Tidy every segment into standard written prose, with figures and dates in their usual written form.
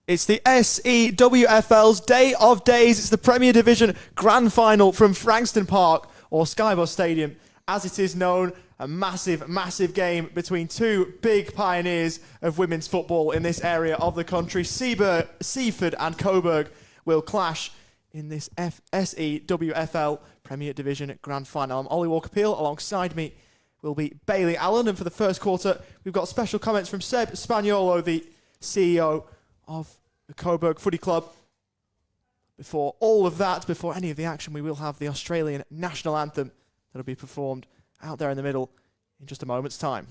It's the SEWFL's Day of Days. It's the Premier Division Grand Final from Frankston Park, or Skybus Stadium, as it is known. A massive, massive game between two big pioneers of women's football in this area of the country. Seaford and Coburg will clash in this SEWFL Premier Division Grand Final. I'm Ollie Walker-Peel. Alongside me will be Bailey Allen. And for the first quarter, we've got special comments from Seb Spaniolo, the CEO of the Coburg Footy Club. Before all of that, before any of the action, we will have the Australian national anthem that'll be performed out there in the middle in just a moment's time.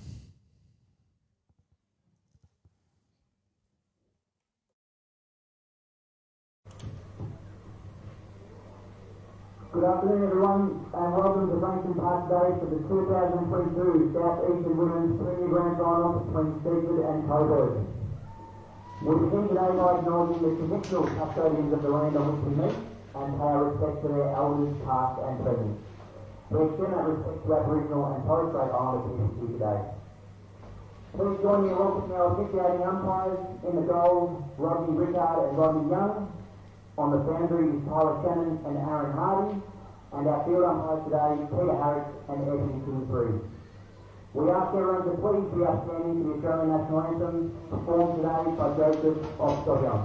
Good afternoon everyone, and welcome to Frankston Park today for the 2022 South Eastern Women's Premier Grand Final between Seaford and Coburg. We begin today by acknowledging the traditional custodians of the land on which we meet and pay our respect to their elders past and present. We extend that respect to Aboriginal and Torres Strait Islander people here today. Please join me in welcoming our officiating umpires. In the goals, Rodney Rickard and Rodney Young. On the boundary is Tyler Shannon and Aaron Hardy. And our field umpires today, Peter Harris and Evan Kingsbury. We ask everyone to please be upstanding to the Australian National Anthem, performed today by Joseph Ostoyan.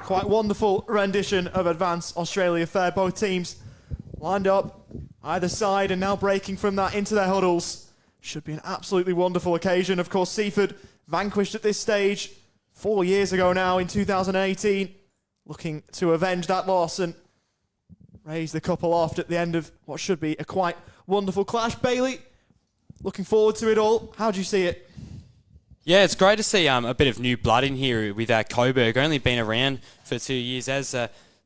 Quite wonderful rendition of Advance Australia Fair. Both teams lined up either side and now breaking from that into their huddles. Should be an absolutely wonderful occasion. Of course, Seaford vanquished at this stage 4 years ago now in 2018, looking to avenge that loss and raise the cup aloft at the end of what should be a quite wonderful clash. Bailey, looking forward to it all. How do you see it? Yeah, it's great to see a bit of new blood in here with Coburg. Only been around for 2 years, as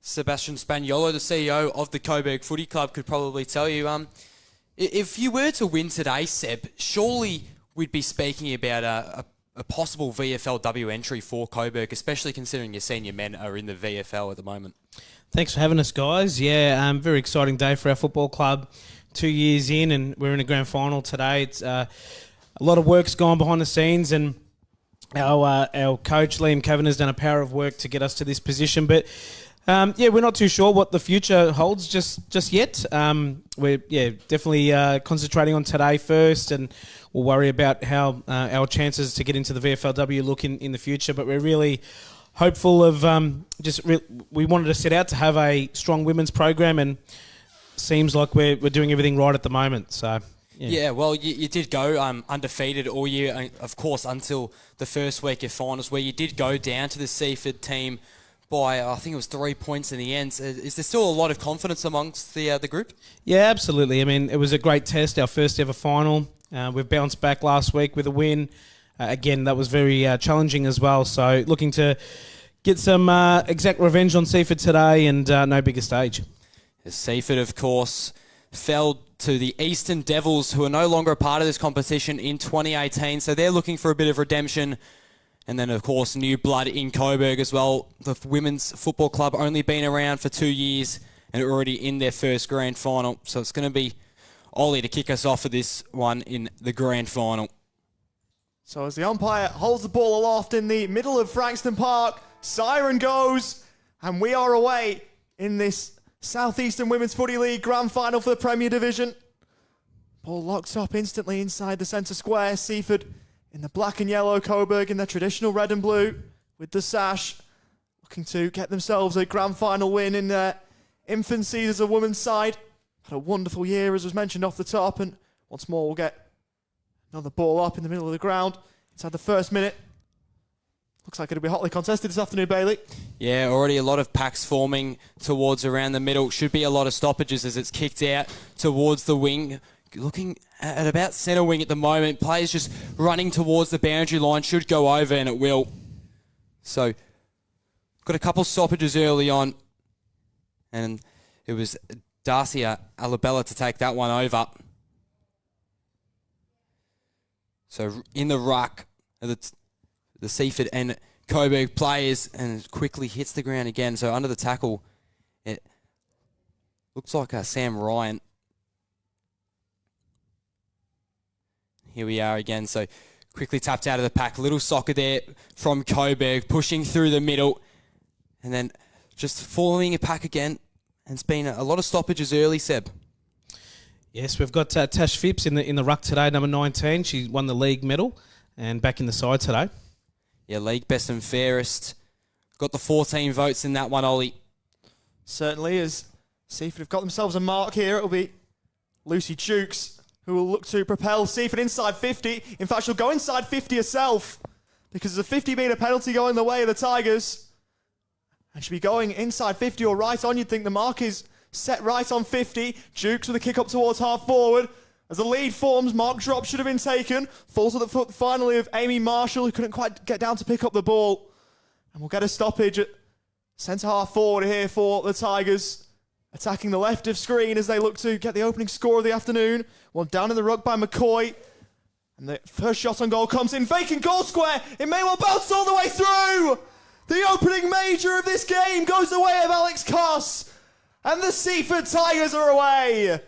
Sebastian Spaniolo, the CEO of the Coburg Footy Club, could probably tell you. If you were to win today, Seb, surely we'd be speaking about a possible VFLW entry for Coburg, especially considering your senior men are in the VFL at the moment. Thanks for having us, guys. Yeah, very exciting day for our football club. 2 years in, and we're in a grand final today. It's a lot of work's gone behind the scenes, and our coach, Liam Cavan, has done a power of work to get us to this position. But, we're not too sure what the future holds just yet. We're definitely concentrating on today first, and we'll worry about how our chances to get into the VFLW look in the future. But we're really hopeful of we wanted to set out to have a strong women's program, and seems like we're doing everything right at the moment. So... Yeah, well, you did go undefeated all year, of course, until the first week of finals, where you did go down to the Seaford team by, I think it was 3 points in the end. Is there still a lot of confidence amongst the group? Yeah, absolutely. I mean, it was a great test, our first ever final. We've bounced back last week with a win. Again, that was very challenging as well. So looking to get some exact revenge on Seaford today, and no bigger stage. Seaford, of course, fell to the Eastern Devils, who are no longer a part of this competition in 2018. So they're looking for a bit of redemption. And then, of course, new blood in Coburg as well. The women's football club only been around for 2 years and already in their first grand final. So it's going to be Ollie to kick us off for this one in the grand final. So as the umpire holds the ball aloft in the middle of Frankston Park, siren goes, and we are away in this Southeastern Women's Footy League Grand Final for the Premier Division. Ball locked up instantly inside the centre square. Seaford in the black and yellow, Coburg in their traditional red and blue with the sash, looking to get themselves a Grand Final win in their infancy as a women's side. Had a wonderful year, as was mentioned off the top, and once more we'll get another ball up in the middle of the ground inside the first minute. Looks like it'll be hotly contested this afternoon, Bailey. Yeah, already a lot of packs forming towards around the middle. Should be a lot of stoppages as it's kicked out towards the wing. Looking at about centre wing at the moment. Players just running towards the boundary line. Should go over, and it will. So, got a couple stoppages early on. And it was Darcy Alabella to take that one over. So, in the ruck, the Seaford and Coburg players, and quickly hits the ground again. So under the tackle, it looks like Sam Ryan. Here we are again. So quickly tapped out of the pack. Little soccer there from Coburg, pushing through the middle, and then just following a pack again. And it's been a lot of stoppages early, Seb. Yes, we've got Tash Phipps in the ruck today, number 19. She won the league medal and back in the side today. Yeah, league best and fairest. Got the 14 votes in that one, Ollie. Certainly, as Seaford have got themselves a mark here, it'll be Lucy Jukes who will look to propel Seaford inside 50. In fact, she'll go inside 50 herself because there's a 50-metre penalty going the way of the Tigers. And she'll be going inside 50 or right on. You'd think the mark is set right on 50. Jukes with a kick up towards half forward. As the lead forms, mark drop should have been taken. Falls at the foot finally of Amy Marshall, who couldn't quite get down to pick up the ball. And we'll get a stoppage at centre half forward here for the Tigers. Attacking the left of screen as they look to get the opening score of the afternoon. One down in the ruck by McCoy. And the first shot on goal comes in. Vacant goal square. It may well bounce all the way through. The opening major of this game goes the way of Alex Koss. And the Seaford Tigers are away.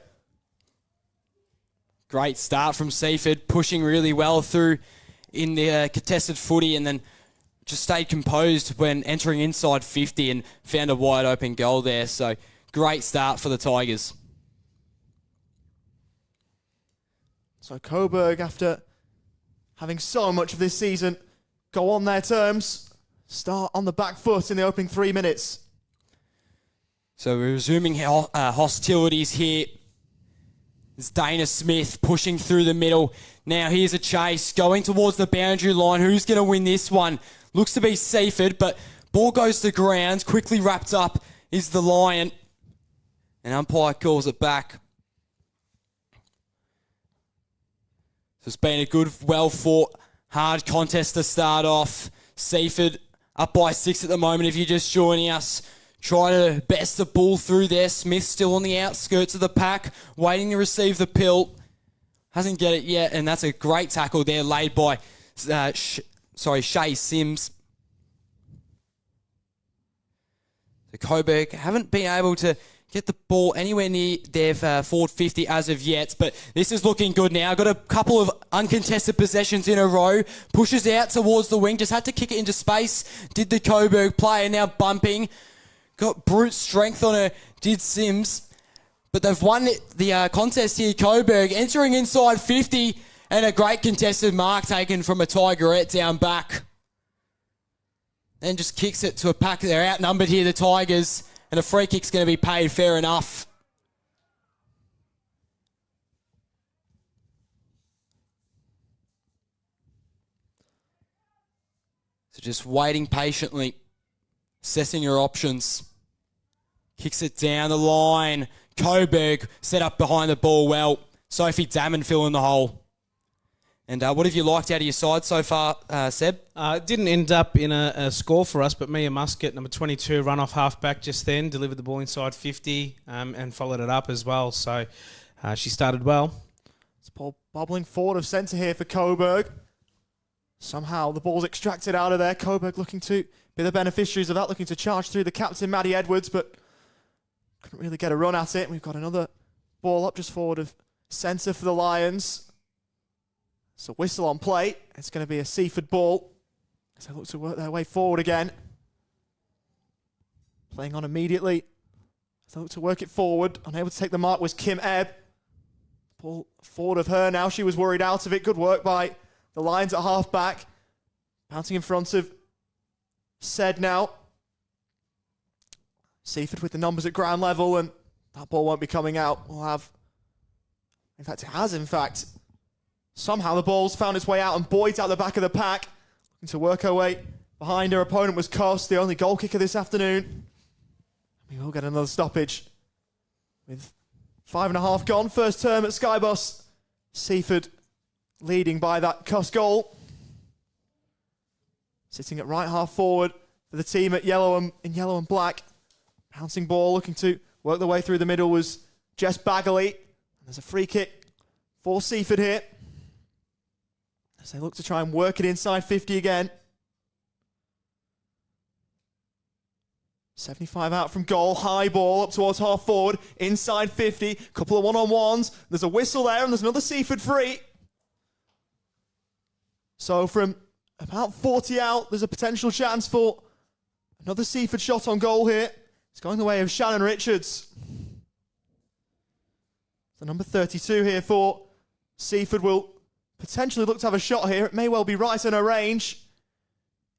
Great start from Seaford, pushing really well through in the contested footy, and then just stayed composed when entering inside 50 and found a wide open goal there. So great start for the Tigers. So Coburg, after having so much of this season go on their terms, start on the back foot in the opening 3 minutes. So we're resuming hostilities here. It's Dana Smith pushing through the middle. Now here's a chase going towards the boundary line. Who's going to win this one? Looks to be Seaford, but ball goes to ground. Quickly wrapped up is the Lion. And umpire calls it back. So it's been a good, well-fought, hard contest to start off. Seaford up by 6 at the moment if you're just joining us. Trying to best the ball through there. Smith still on the outskirts of the pack, waiting to receive the pill. Hasn't get it yet, and that's a great tackle there laid by Shay Sims. The Coburg haven't been able to get the ball anywhere near their forward 50 as of yet, but this is looking good now. Got a couple of uncontested possessions in a row. Pushes out towards the wing, just had to kick it into space. Did the Coburg player, now bumping. Got brute strength on her, did Sims. But they've won the contest here, Coburg, entering inside 50, and a great contested mark taken from a Tigerette down back. Then just kicks it to a pack. They're outnumbered here, the Tigers, and a free kick's going to be paid fair enough. So just waiting patiently. Assessing your options. Kicks it down the line. Coburg set up behind the ball well. Sophie Damon fill in the hole. And what have you liked out of your side so far, Seb? It didn't end up in a score for us, but Mia Muscat, number 22, run off half-back just then, delivered the ball inside 50 and followed it up as well. So she started well. It's Paul bobbling forward of centre here for Coburg. Somehow the ball's extracted out of there. Coburg looking to be the beneficiaries of that, looking to charge through the captain, Maddie Edwards, but couldn't really get a run at it. We've got another ball up just forward of centre for the Lions. So whistle on play. It's going to be a Seaford ball. As they look to work their way forward again. Playing on immediately. As they look to work it forward. Unable to take the mark was Kim Ebb. Ball forward of her now. She was worried out of it. Good work by the Lions at half back. Bouncing in front of Said now. Seaford with the numbers at ground level, and that ball won't be coming out. We'll have... In fact, it has, in fact. Somehow the ball's found its way out, and Boyd's out the back of the pack. Looking to work her way behind her opponent was Koss, the only goal kicker this afternoon. We will get another stoppage. With 5.5 gone, first term at Skybus. Seaford leading by that Koss goal. Sitting at right half forward for the team at in yellow and black. Bouncing ball, looking to work the way through the middle was Jess Bagley. And there's a free kick for Seaford here. As they look to try and work it inside 50 again. 75 out from goal, high ball up towards half forward, inside 50, couple of one-on-ones. There's a whistle there and there's another Seaford free. So from about 40 out, there's a potential chance for another Seaford shot on goal here. It's going the way of Shannon Richards. So number 32 here for Seaford will potentially look to have a shot here. It may well be right in her range.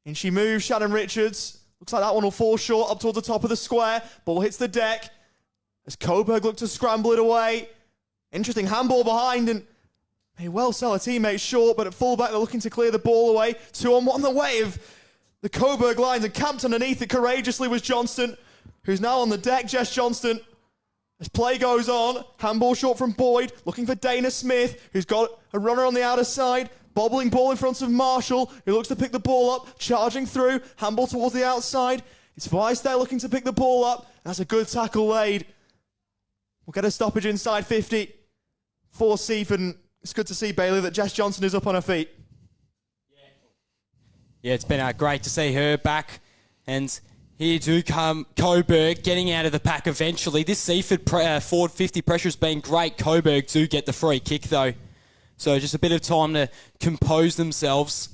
In she moves, Shannon Richards. Looks like that one will fall short up towards the top of the square. Ball hits the deck. As Coburg look to scramble it away. Interesting handball behind and may well sell a teammate short, but at fullback they're looking to clear the ball away. 2-on-1 the way of the Coburg lines, and camped underneath it courageously was Johnston, who's now on the deck. Jess Johnston. As play goes on, handball short from Boyd, looking for Dana Smith, who's got a runner on the outer side, bobbling ball in front of Marshall, who looks to pick the ball up, charging through, handball towards the outside. It's Weiss there looking to pick the ball up. That's a good tackle laid. We'll get a stoppage inside 50 for Seaford, and it's good to see, Bailey, that Jess Johnson is up on her feet. Yeah, it's been great to see her back, and here do come Coburg getting out of the pack eventually. This Seaford forward 50 pressure has been great. Coburg do get the free kick though. So just a bit of time to compose themselves.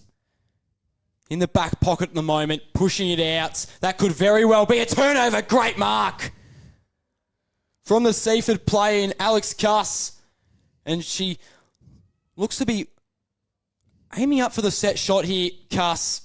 In the back pocket at the moment, pushing it out. That could very well be a turnover. Great mark from the Seaford player in Alex Cuss. And she looks to be aiming up for the set shot here, Cuss.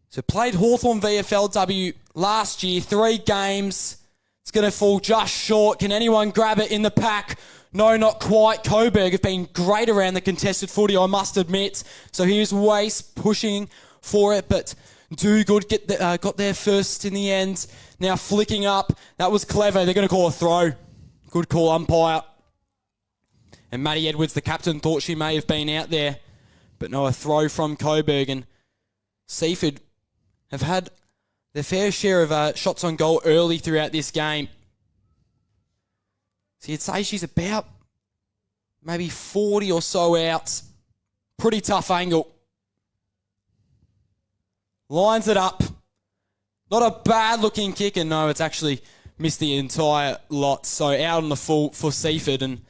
So played Hawthorn VFLW last year, 3 games. It's going to fall just short. Can anyone grab it in the pack? No, not quite. Coburg have been great around the contested footy, I must admit. So here's Weiss pushing for it, but Do Good got there first in the end. Now flicking up. That was clever. They're going to call a throw. Good call, umpire. And Maddie Edwards, the captain, thought she may have been out there. But no, a throw from Coburg. And Seaford have had their fair share of shots on goal early throughout this game. So you'd say she's about maybe 40 or so out. Pretty tough angle. Lines it up. Not a bad looking kick, and no, it's actually missed the entire lot. So out on the full for Seaford, and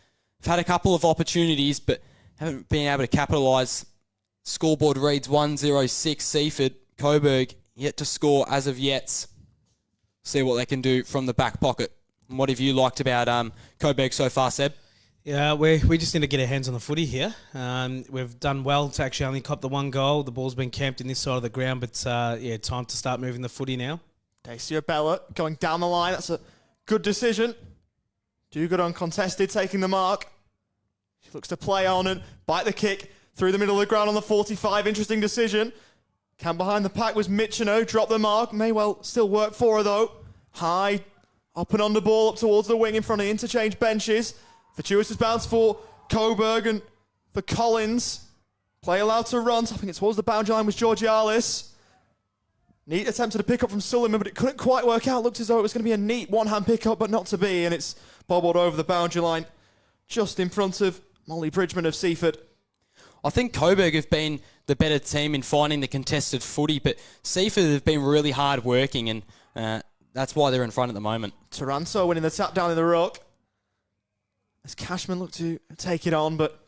have had a couple of opportunities, but haven't been able to capitalise. Scoreboard reads 1-0-6 Seaford. Coburg yet to score as of yet. See what they can do from the back pocket. And what have you liked about Coburg so far, Seb? Yeah, we just need to get our hands on the footy here. We've done well to actually only cop the 1 goal. The ball's been camped in this side of the ground, but yeah, time to start moving the footy now. Dacia Bella going down the line. That's a good decision. Do Good uncontested, taking the mark. She looks to play on and bite the kick through the middle of the ground on the 45. Interesting decision. Cam behind the pack was Michino. Dropped the mark. May well still work for her, though. High, up and on the ball, up towards the wing in front of the interchange benches. Fortuitous bounce for Coburg and for Collins. Play allowed to run. Tapping it towards the boundary line was Georgialis. Neat attempted to pick up from Suleiman, but it couldn't quite work out. Looked as though it was going to be a neat one-hand pickup, but not to be. And it's bobbled over the boundary line just in front of Molly Bridgman of Seaford. I think Coburg have been the better team in finding the contested footy, but Seaford have been really hard working, and that's why they're in front at the moment. Taranto winning the tap down in the ruck. As Cashman looked to take it on, but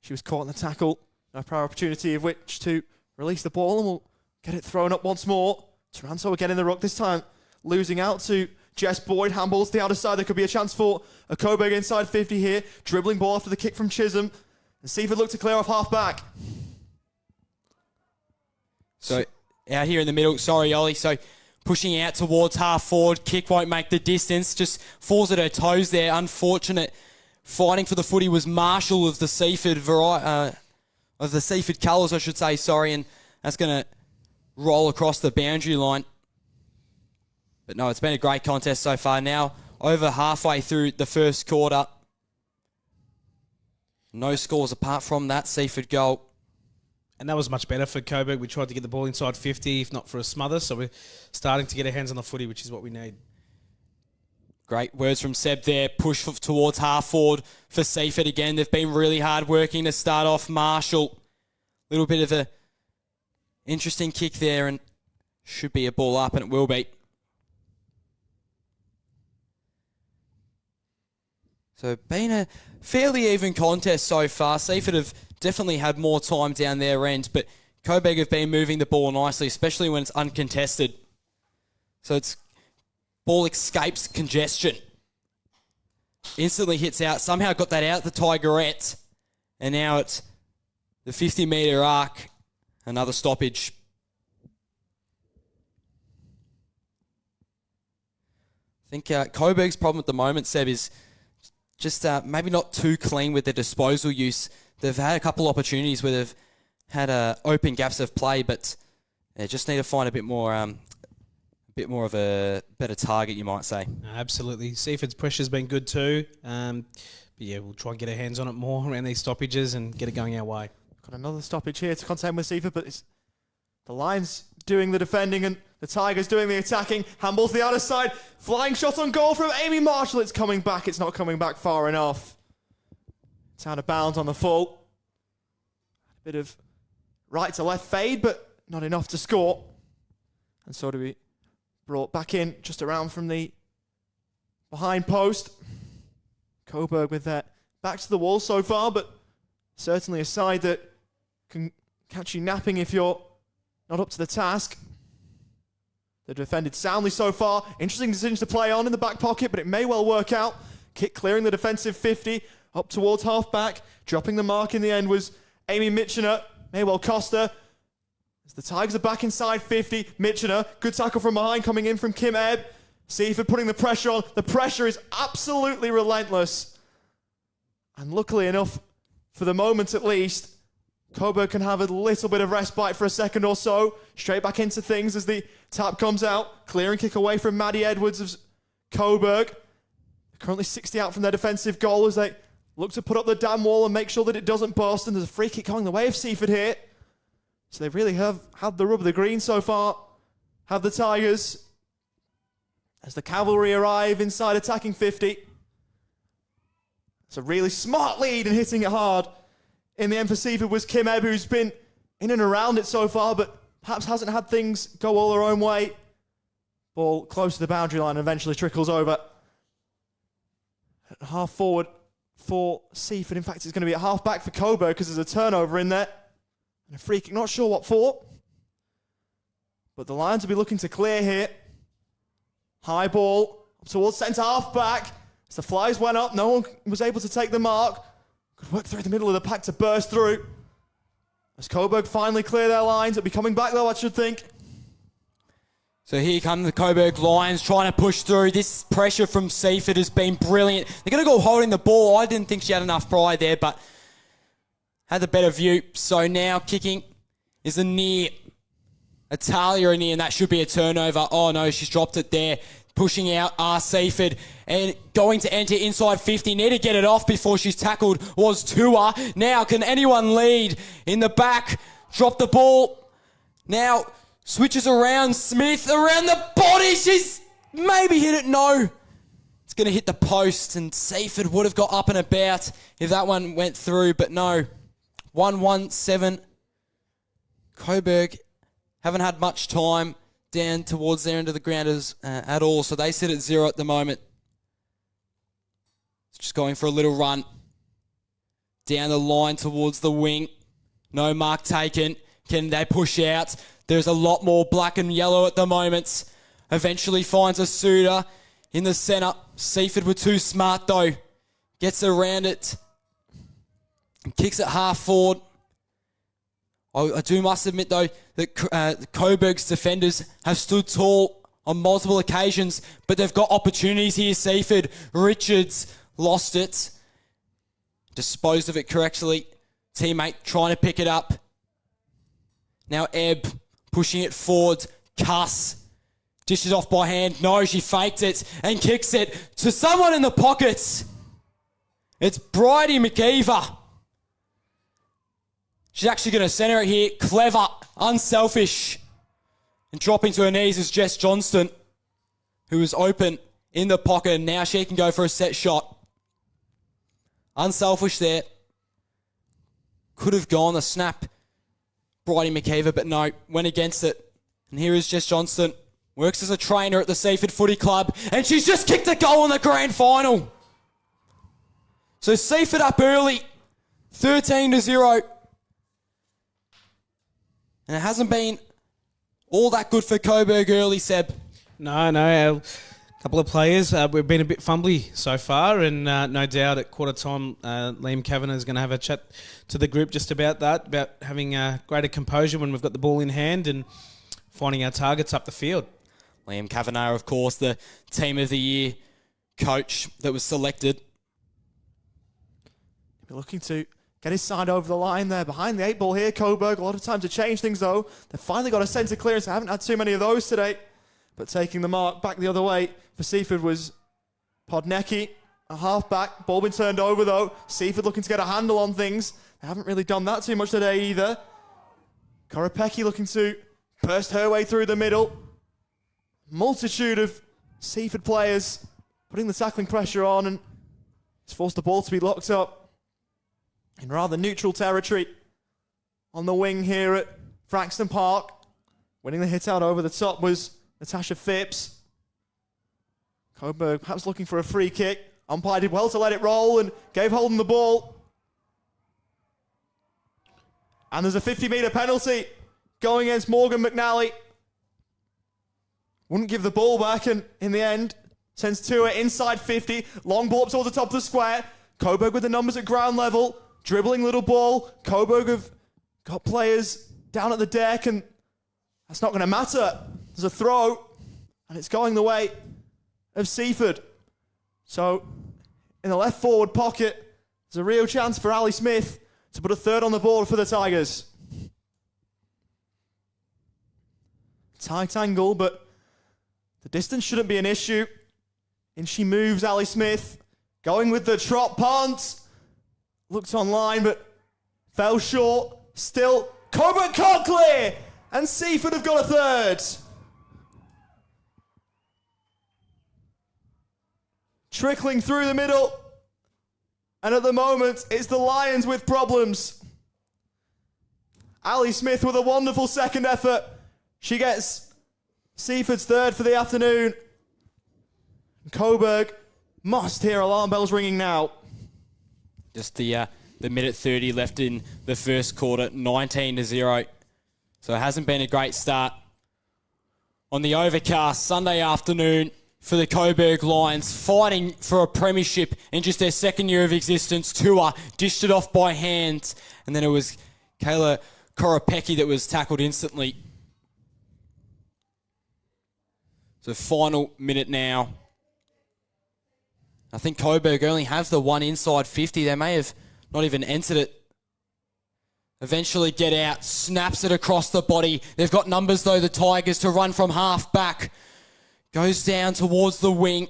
She was caught in the tackle. No prior opportunity of which to release the ball, and we'll get it thrown up once more. Taranto again in the ruck, this time losing out to Jess Boyd. Handballs to the outer side. There could be a chance for a Coburg inside 50 here. Dribbling ball after the kick from Chisholm. And Seaford look to clear off half back. So out here in the middle, sorry, Ollie. So pushing out towards half forward. Kick won't make the distance. Just falls at her toes there. Unfortunate. Fighting for the footy was Marshall of the Seaford of the Seaford colours, I should say, sorry, and that's going to roll across the boundary line. But no, it's been a great contest so far. Now, over halfway through the first quarter. No scores apart from that Seaford goal. And that was much better for Coburg. We tried to get the ball inside 50, if not for a smother, so we're starting to get our hands on the footy, which is what we need. Great words from Seb there. Push towards half forward for Seaford again. They've been really hard working to start off. Marshall, little bit of a interesting kick there, and should be a ball up, and it will be. So been a fairly even contest so far. Seaford have definitely had more time down their end, but Coburg have been moving the ball nicely, especially when it's uncontested. So it's ball escapes congestion. Instantly hits out. Somehow got that out the Tigerette. And now it's the 50-metre arc. Another stoppage. I think Coburg's problem at the moment, Seb, is just maybe not too clean with their disposal use. They've had a couple opportunities where they've had open gaps of play, but they just need to find a bit more of a better target, you might say. Absolutely. Seaford's pressure's been good too. But yeah, we'll try and get our hands on it more around these stoppages and get it going our way. Got another stoppage here to contend with Seaford, but it's the Lions doing the defending and the Tigers doing the attacking. Handballs to the outer side. Flying shot on goal from Amy Marshall. It's coming back. It's not coming back far enough. It's out of bounds on the full. A bit of right to left fade, but not enough to score. And so do we brought back in just around from the behind post. Coburg with that back to the wall so far, but certainly a side that can catch you napping if you're not up to the task. They've defended soundly so far. Interesting decisions to play on in the back pocket, but it may well work out. Kick clearing the defensive 50, up towards half back. Dropping the mark in the end was Amy Mitchener. May well cost her. As the Tigers are back inside 50. Mitchener, good tackle from behind coming in from Kim Ebb. Seaford putting the pressure on. The pressure is absolutely relentless. And luckily enough, for the moment at least, Coburg can have a little bit of respite for a second or so. Straight back into things as the tap comes out. Clearing kick away from Maddie Edwards of Coburg. Currently 60 out from their defensive goal as they look to put up the dam wall and make sure that it doesn't burst. And there's a free kick going the way of Seaford here. So they really have had the rub of the green so far. Have the Tigers. As the cavalry arrive inside attacking 50. It's a really smart lead and hitting it hard. In the end for Seaford was Kim Ebb, who's been in and around it so far, but perhaps hasn't had things go all her own way. Ball close to the boundary line and eventually trickles over. Half forward for Seaford. In fact, it's going to be a half back for Coburg because there's a turnover in there. And a free kick, not sure what for. But the Lions will be looking to clear here. High ball up towards centre half back. As the flies went up, no one was able to take the mark. Could work through the middle of the pack to burst through. As Coburg finally clear their lines, it'll be coming back though, I should think. So here come the Coburg Lions trying to push through. This pressure from Seaford has been brilliant. They're going to go holding the ball. I didn't think she had enough pride there, but had the better view. So now kicking is a near. Italia a near, and that should be a turnover. Oh no, she's dropped it there. Pushing out Seaford and going to enter inside 50. Need to get it off before she's tackled was Tua. Now can anyone lead in the back? Drop the ball. Now switches around. Smith around the body. She's maybe hit it. No. It's going to hit the post, and Seaford would have got up and about if that one went through, but no. 1-1-7. Coburg haven't had much time down towards their end of the ground at all, so they sit at 0 at the moment. It's just going for a little run. Down the line towards the wing. No mark taken. Can they push out? There's a lot more black and yellow at the moment. Eventually finds a suitor in the centre. Seaford were too smart though. Gets around it. Kicks it half forward. I do must admit though that Coburg's defenders have stood tall on multiple occasions, but they've got opportunities here. Seaford, Richards lost it. Disposed of it correctly. Teammate trying to pick it up. Now Ebb pushing it forward. Cuss dishes off by hand. No, she faked it and kicks it to someone in the pockets. It's Bridie McKeever. She's actually going to centre it here. Clever, unselfish. And dropping to her knees is Jess Johnston, who is open in the pocket. And now she can go for a set shot. Unselfish there. Could have gone the snap. Bridie McKeever, but no, went against it. And here is Jess Johnston. Works as a trainer at the Seaford Footy Club. And she's just kicked a goal in the grand final. So Seaford up early. 13-0. And it hasn't been all that good for Coburg early, Seb. No, a couple of players. We've been a bit fumbly so far, and no doubt at quarter time, Liam Kavanagh is going to have a chat to the group just about that, about having greater composure when we've got the ball in hand and finding our targets up the field. Liam Kavanagh, of course, the Team of the Year coach that was selected. We're looking to get his side over the line there. Behind the 8 ball here, Coburg. A lot of time to change things, though. They've finally got a centre clearance. I haven't had too many of those today. But taking the mark back the other way for Seaford was Podnecki, a half-back. Ball been turned over, though. Seaford looking to get a handle on things. They haven't really done that too much today, either. Koropecki looking to burst her way through the middle. Multitude of Seaford players putting the tackling pressure on, and it's forced the ball to be locked up in rather neutral territory on the wing here at Frankston Park. Winning the hit out over the top was Natasha Phipps. Coburg perhaps looking for a free kick. Umpire did well to let it roll and gave Holden the ball. And there's a 50-metre penalty going against Morgan McNally. Wouldn't give the ball back, and in the end, sends Tua inside 50. Long ball up towards the top of the square. Coburg with the numbers at ground level. Dribbling little ball. Coburg have got players down at the deck, and that's not going to matter. There's a throw, and it's going the way of Seaford. So, in the left forward pocket, there's a real chance for Ali Smith to put a third on the board for the Tigers. Tight angle, but the distance shouldn't be an issue. In she moves, Ali Smith. Going with the trot punt. Looked online, but fell short. Still, Coburg can't clear. And Seaford have got a third. Trickling through the middle. And at the moment, it's the Lions with problems. Ali Smith with a wonderful second effort. She gets Seaford's third for the afternoon. Coburg must hear alarm bells ringing now. Just the minute 30 left in the first quarter, 19-0. So it hasn't been a great start. On the overcast Sunday afternoon for the Coburg Lions, fighting for a premiership in just their second year of existence. Tua dished it off by hand, and then it was Kayla Koropecki that was tackled instantly. So final minute now. I think Coburg only have the one inside 50. They may have not even entered it. Eventually get out, snaps it across the body. They've got numbers though, the Tigers, to run from half back. Goes down towards the wing.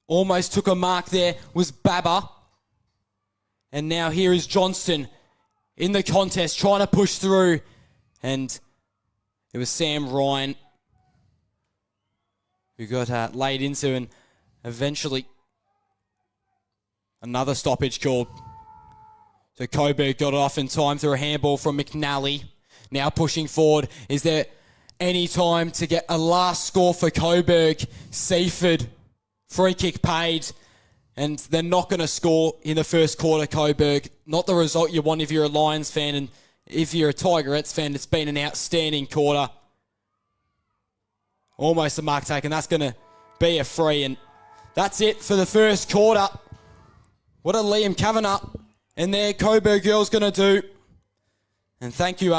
Almost took a mark there, was Baba. And now here is Johnston in the contest, trying to push through. And it was Sam Ryan who got laid into, and eventually another stoppage called. So Coburg got it off in time through a handball from McNally. Now pushing forward. Is there any time to get a last score for Coburg? Seaford, free kick paid. and they're not going to score in the first quarter, Coburg. Not the result you want if you're a Lions fan, and if you're a Tigerettes fan, it's been an outstanding quarter. Almost a mark taken. That's going to be a free, and that's it for the first quarter. What are Liam Kavanagh and their Coburg girls going to do? And thank you,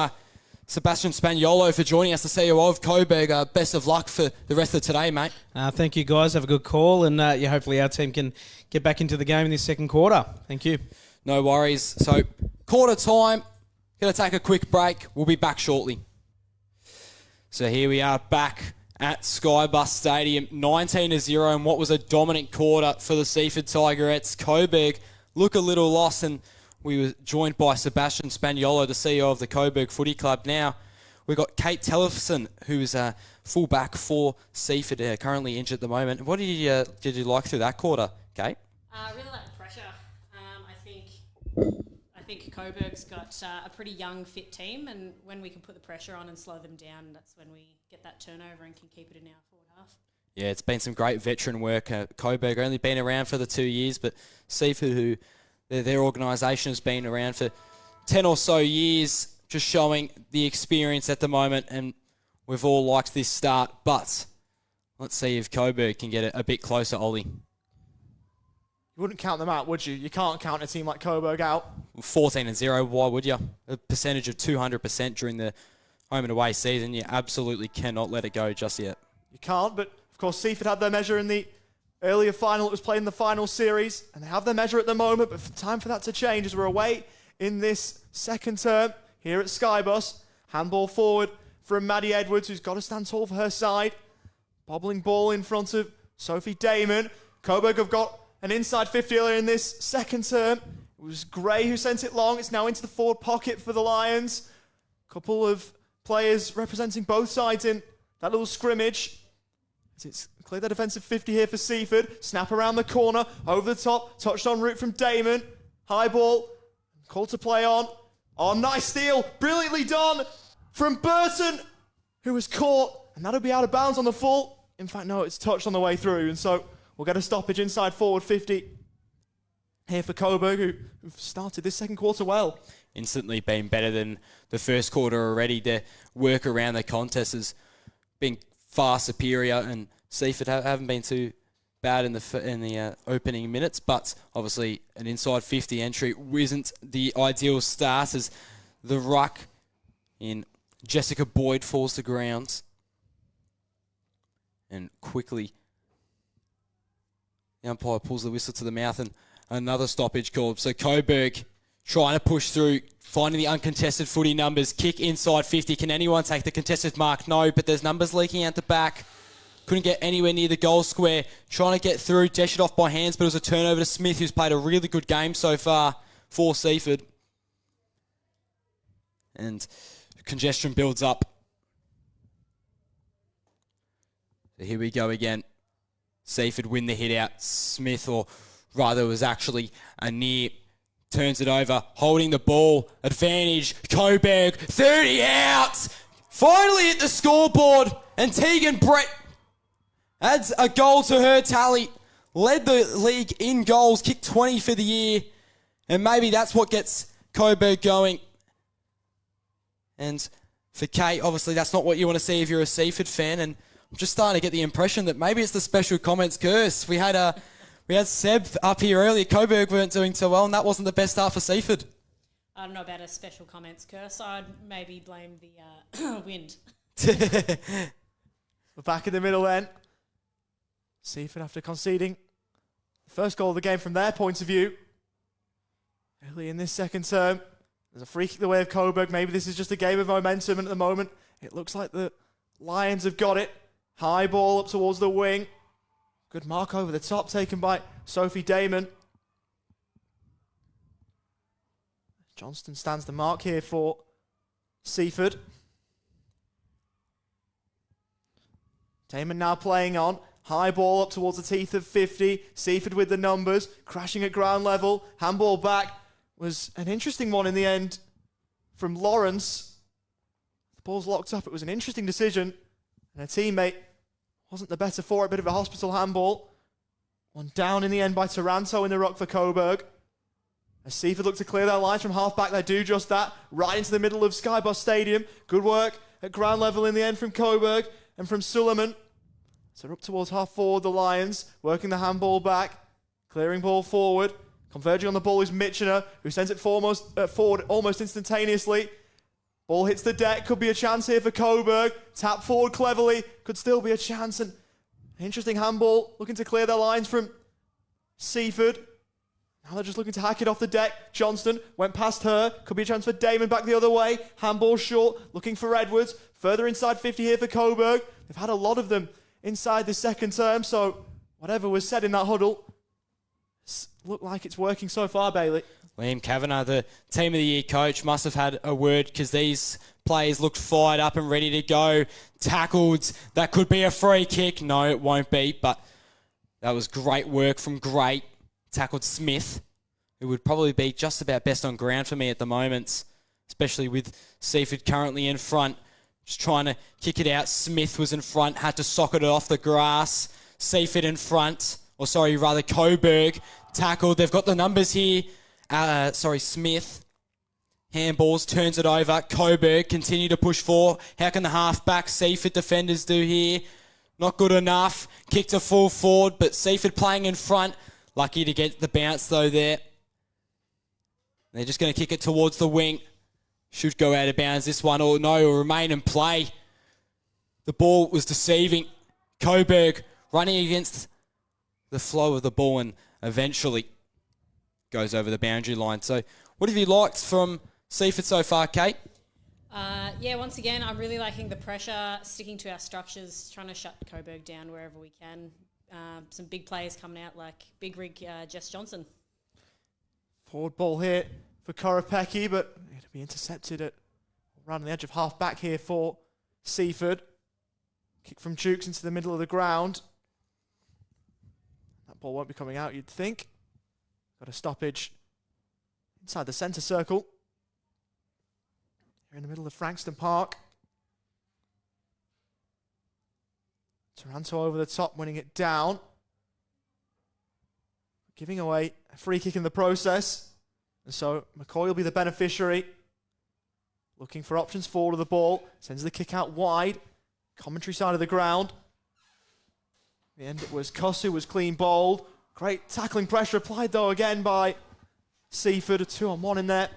Sebastian Spaniolo, for joining us, the CEO of Coburg. Best of luck for the rest of today, mate. Thank you, guys. Have a good call, and hopefully our team can get back into the game in this second quarter. Thank you. No worries. So, quarter time. Going to take a quick break. We'll be back shortly. So here we are back at Skybus Stadium, 19-0, and what was a dominant quarter for the Seaford Tigerettes. Coburg look a little lost, and we were joined by Sebastian Spaniolo, the CEO of the Coburg Footy Club. Now, we've got Kate Tellefson, who's a fullback for Seaford, currently injured at the moment. What did you like through that quarter, Kate? I really like the pressure. I think Coburg's got a pretty young, fit team, and when we can put the pressure on and slow them down, that's when we get that turnover and can keep it in our forward half. Yeah, it's been some great veteran work. Coburg only been around for the 2 years, but Seaford, who their organisation has been around for 10 or so years, just showing the experience at the moment, and we've all liked this start. But let's see if Coburg can get it a bit closer, Ollie. You wouldn't count them out, would you? You can't count a team like Coburg out. 14-0, why would you? A percentage of 200% during the home and away season. You absolutely cannot let it go just yet. You can't, but of course Seaford had their measure in the earlier final. It was played in the final series, and they have their measure at the moment, but time for that to change as we're away in this second term here at Skybus. Handball forward from Maddie Edwards, who's got to stand tall for her side. Bobbling ball in front of Sophie Damon. Coburg have got an inside 50 earlier in this second term. It was Gray who sent it long. It's now into the forward pocket for the Lions. Couple of players representing both sides in that little scrimmage. It's clear the defensive 50 here for Seaford. Snap around the corner, over the top, touched on route from Damon. High ball, call to play on. Oh, nice steal, brilliantly done from Burton, who was caught, and that'll be out of bounds on the full. In fact, no, it's touched on the way through, and so we'll get a stoppage inside forward 50 here for Coburg, who've started this second quarter well. Instantly been better than the first quarter already. Their work around the contest has been far superior, and Seaford haven't been too bad in the opening minutes, but obviously an inside 50 entry isn't the ideal start as the ruck in Jessica Boyd falls to ground. And quickly the umpire pulls the whistle to the mouth, and another stoppage called. So Coburg trying to push through, finding the uncontested footy numbers. Kick inside 50. Can anyone take the contested mark? No, but there's numbers leaking out the back. Couldn't get anywhere near the goal square. Trying to get through, dash it off by hands, but it was a turnover to Smith, who's played a really good game so far for Seaford. And congestion builds up. So here we go again. Seaford win the hit out. Smith, or rather it was actually a near, turns it over, holding the ball. Advantage, Coburg, 30 out! Finally hit the scoreboard, and Tegan Brett adds a goal to her tally. Led the league in goals, kicked 20 for the year, and maybe that's what gets Coburg going. And for Kate, obviously that's not what you want to see if you're a Seaford fan, and I'm just starting to get the impression that maybe it's the special comments curse. We had Seb up here earlier. Coburg weren't doing so well, and that wasn't the best start for Seaford. I don't know about a special comments curse. I'd maybe blame the wind. We're back in the middle then. Seaford after conceding the first goal of the game from their point of view. Early in this second term, there's a free kick the way of Coburg. Maybe this is just a game of momentum, and at the moment it looks like the Lions have got it. High ball up towards the wing. Good mark over the top taken by Sophie Damon. Johnston stands the mark here for Seaford. Damon now playing on. High ball up towards the teeth of 50. Seaford with the numbers. Crashing at ground level. Handball back. Was an interesting one in the end from Lawrence. The ball's locked up. It was an interesting decision. And a teammate wasn't the better for it. Bit of a hospital handball. One down in the end by Taranto in the ruck for Coburg. As Seaford look to clear their lines from half back, they do just that. Right into the middle of Skyboss Stadium. Good work at ground level in the end from Coburg and from Suleiman. So up towards half forward, the Lions, working the handball back. Clearing ball forward. Converging on the ball is Mitchener, who sends it forward almost instantaneously. Ball hits the deck. Could be a chance here for Coburg. Tap forward cleverly. Could still be a chance. And an interesting handball. Looking to clear their lines from Seaford. Now they're just looking to hack it off the deck. Johnston went past her. Could be a chance for Damon back the other way. Handball short. Looking for Edwards. Further inside 50 here for Coburg. They've had a lot of them inside the second term. So whatever was said in that huddle, look like it's working so far, Bailey. Liam Kavanagh, the Team of the Year coach, must have had a word because these players looked fired up and ready to go. Tackled. That could be a free kick. No, it won't be, but that was great work from Great. Tackled Smith, who would probably be just about best on ground for me at the moment, especially with Seaford currently in front. Just trying to kick it out. Smith was in front, had to socket it off the grass. Seaford in front, Coburg tackled. They've got the numbers here. Smith. Handballs, turns it over. Coburg continue to push forward. How can the halfback Seaford defenders do here? Not good enough. Kick to full forward, but Seaford playing in front. Lucky to get the bounce though there. They're just going to kick it towards the wing. Should go out of bounds this one, or no, or remain in play. The ball was deceiving. Coburg running against the flow of the ball and eventually goes over the boundary line. So what have you liked from Seaford so far, Kate? Once again, I'm really liking the pressure, sticking to our structures, trying to shut Coburg down wherever we can. Some big players coming out like Big Rig Jess Johnson. Forward ball here for Korapeki, but it'll be intercepted at around the edge of half back here for Seaford. Kick from Jukes into the middle of the ground. That ball won't be coming out, you'd think. Got a stoppage inside the centre circle. Here in the middle of Frankston Park. Taranto over the top, winning it down. Giving away a free kick in the process. And so McCoy will be the beneficiary. Looking for options forward of the ball. Sends the kick out wide. Commentary side of the ground. In the end it was Kuss who was clean bowled. Great tackling pressure applied though again by Seaford. A 2-on-1 in there.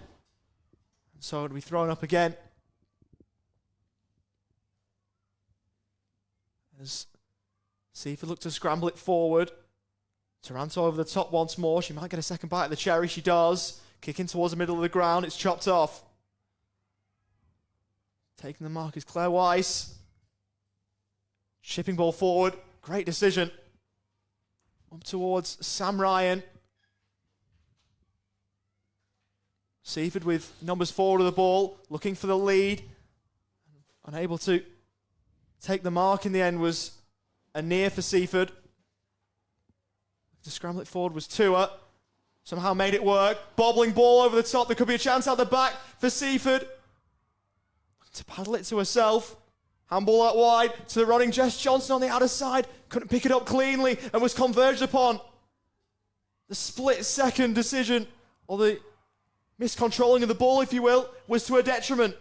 And so it'll be thrown up again. As Seaford look to scramble it forward. Taranto over the top once more. She might get a second bite of the cherry. She does. Kicking towards the middle of the ground. It's chopped off. Taking the mark is Claire Weiss. Shipping ball forward. Great decision. Up towards Sam Ryan. Seaford with numbers forward of the ball. Looking for the lead. Unable to take the mark in the end was a near for Seaford. To scramble it forward was Tua. Somehow made it work. Bobbling ball over the top. There could be a chance out the back for Seaford. To paddle it to herself. Handball out wide to the running Jess Johnson on the outer side. Couldn't pick it up cleanly and was converged upon. The split-second decision, or the miscontrolling of the ball, if you will, was to her detriment.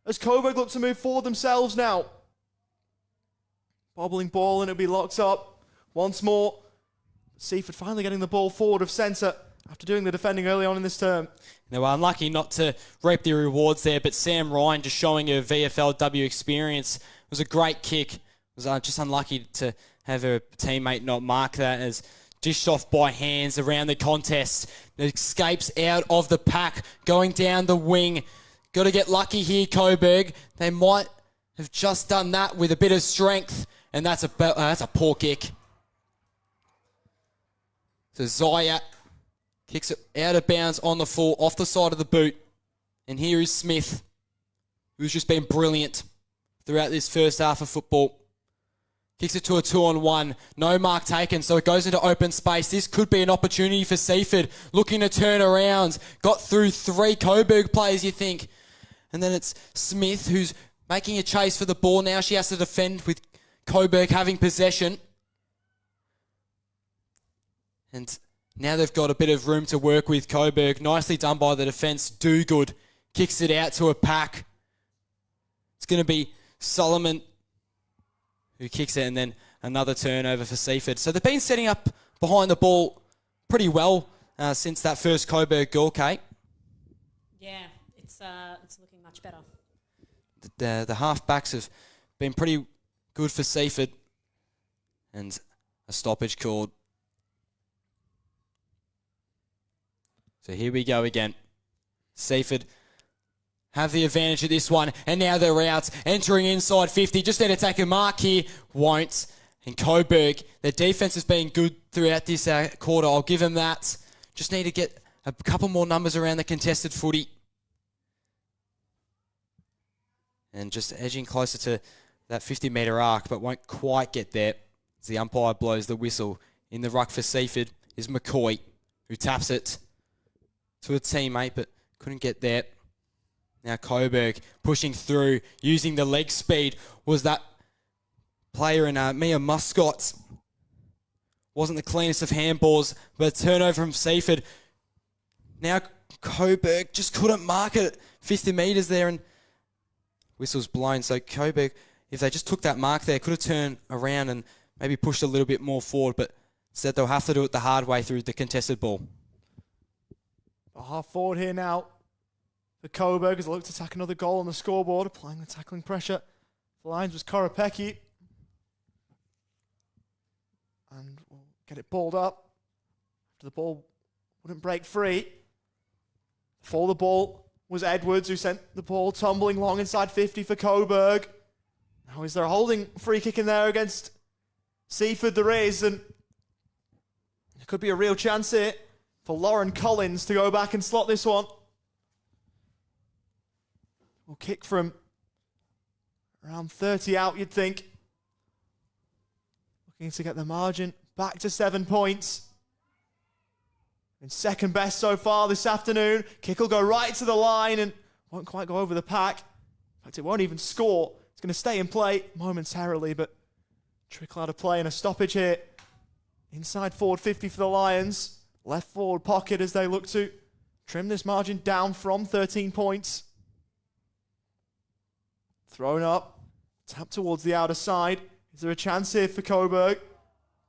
As Coburg look to move forward themselves now. Bobbling ball and it'll be locked up once more. Seaford finally getting the ball forward of centre after doing the defending early on in this term. They were unlucky not to reap the rewards there, but Sam Ryan just showing her VFLW experience. It was a great kick. Was just unlucky to have her teammate not mark that as dished off by hands around the contest. It escapes out of the pack, going down the wing. Got to get lucky here, Coburg. They might have just done that with a bit of strength, and that's a poor kick. So Zaya kicks it out of bounds on the full, off the side of the boot. And here is Smith, who's just been brilliant throughout this first half of football. Kicks it to a 2-on-1. No mark taken, so it goes into open space. This could be an opportunity for Seaford, looking to turn around. Got through 3 Coburg players, you think. And then it's Smith, who's making a chase for the ball. Now she has to defend with Coburg having possession. And now they've got a bit of room to work with. Coburg, nicely done by the defence. Do good. Kicks it out to a pack. It's going to be Solomon who kicks it, and then another turnover for Seaford. So they've been setting up behind the ball pretty well since that first Coburg goal, Kate. Yeah, it's looking much better. The half-backs have been pretty good for Seaford. And a stoppage called. So here we go again. Seaford have the advantage of this one, and now they're out, entering inside 50. Just need to take a mark here. Won't. And Coburg, their defence has been good throughout this quarter. I'll give them that. Just need to get a couple more numbers around the contested footy. And just edging closer to that 50-metre arc, but won't quite get there. As the umpire blows the whistle. In the ruck for Seaford is McCoy, who taps it to a teammate, but couldn't get there. Now Coburg pushing through, using the leg speed. Was that player in Mia Muscott? Wasn't the cleanest of handballs, but a turnover from Seaford. Now Coburg just couldn't mark it. 50 metres there, and whistle's blown. So Coburg, if they just took that mark there, could have turned around and maybe pushed a little bit more forward, but instead they'll have to do it the hard way through the contested ball. A half forward here now for Coburg as they look to tack another goal on the scoreboard, applying the tackling pressure. The Lions was Korapeki. And we'll get it balled up. After the ball wouldn't break free. For the ball was Edwards, who sent the ball tumbling long inside 50 for Coburg. Now is there a holding free kick in there against Seaford? There is, and there could be a real chance here for Lauren Collins to go back and slot this one. We'll kick from around 30 out, you'd think. Looking to get the margin back to 7 points. And second best so far this afternoon. Kick will go right to the line and won't quite go over the pack. In fact, it won't even score. It's going to stay in play momentarily, but trickle out of play and a stoppage here. Inside forward 50 for the Lions. Left forward pocket as they look to trim this margin down from 13 points. Thrown up. Tap towards the outer side. Is there a chance here for Coburg?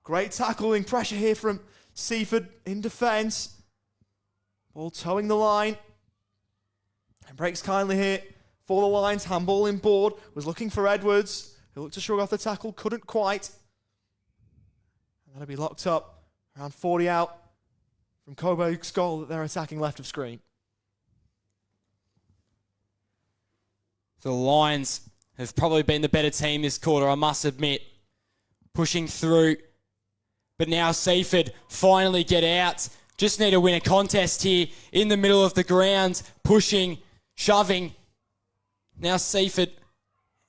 Great tackling pressure here from Seaford in defence. Ball towing the line. And breaks kindly here for the Lions. Handball in board. Was looking for Edwards, who looked to shrug off the tackle. Couldn't quite. And that'll be locked up. Around 40 out from Coburg's goal that they're attacking left of screen. The Lions have probably been the better team this quarter, I must admit. Pushing through. But now Seaford finally get out. Just need to win a contest here in the middle of the ground. Pushing, shoving. Now Seaford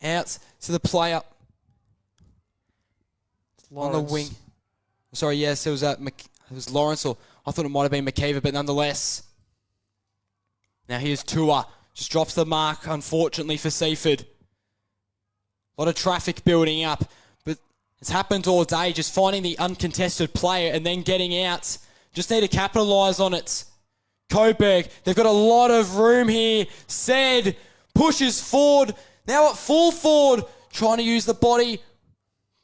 out to the player on the wing. Sorry, yes, it was Lawrence, or I thought it might have been McKeever, but nonetheless. Now here's Tua. Just drops the mark, unfortunately, for Seaford. A lot of traffic building up, but it's happened all day, just finding the uncontested player and then getting out. Just need to capitalise on it. Coburg, they've got a lot of room here. Said, pushes forward. Now at full forward, trying to use the body.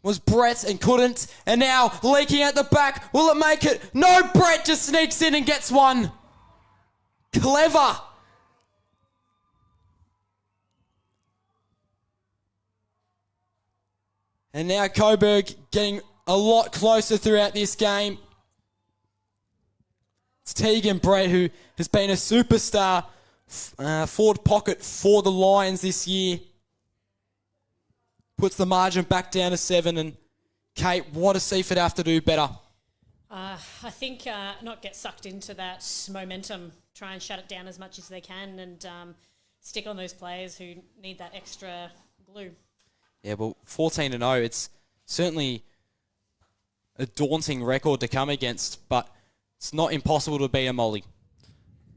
Was Brett and couldn't. And now leaking out the back. Will it make it? No, Brett just sneaks in and gets one. Clever. And now Coburg getting a lot closer throughout this game. It's Tegan Brett, who has been a superstar forward pocket for the Lions this year. Puts the margin back down to 7. And Kate, what does Seaford have to do better? I think not get sucked into that momentum. Try and shut it down as much as they can and stick on those players who need that extra glue. Yeah, well, 14-0, it's certainly a daunting record to come against, but it's not impossible to beat a Molly.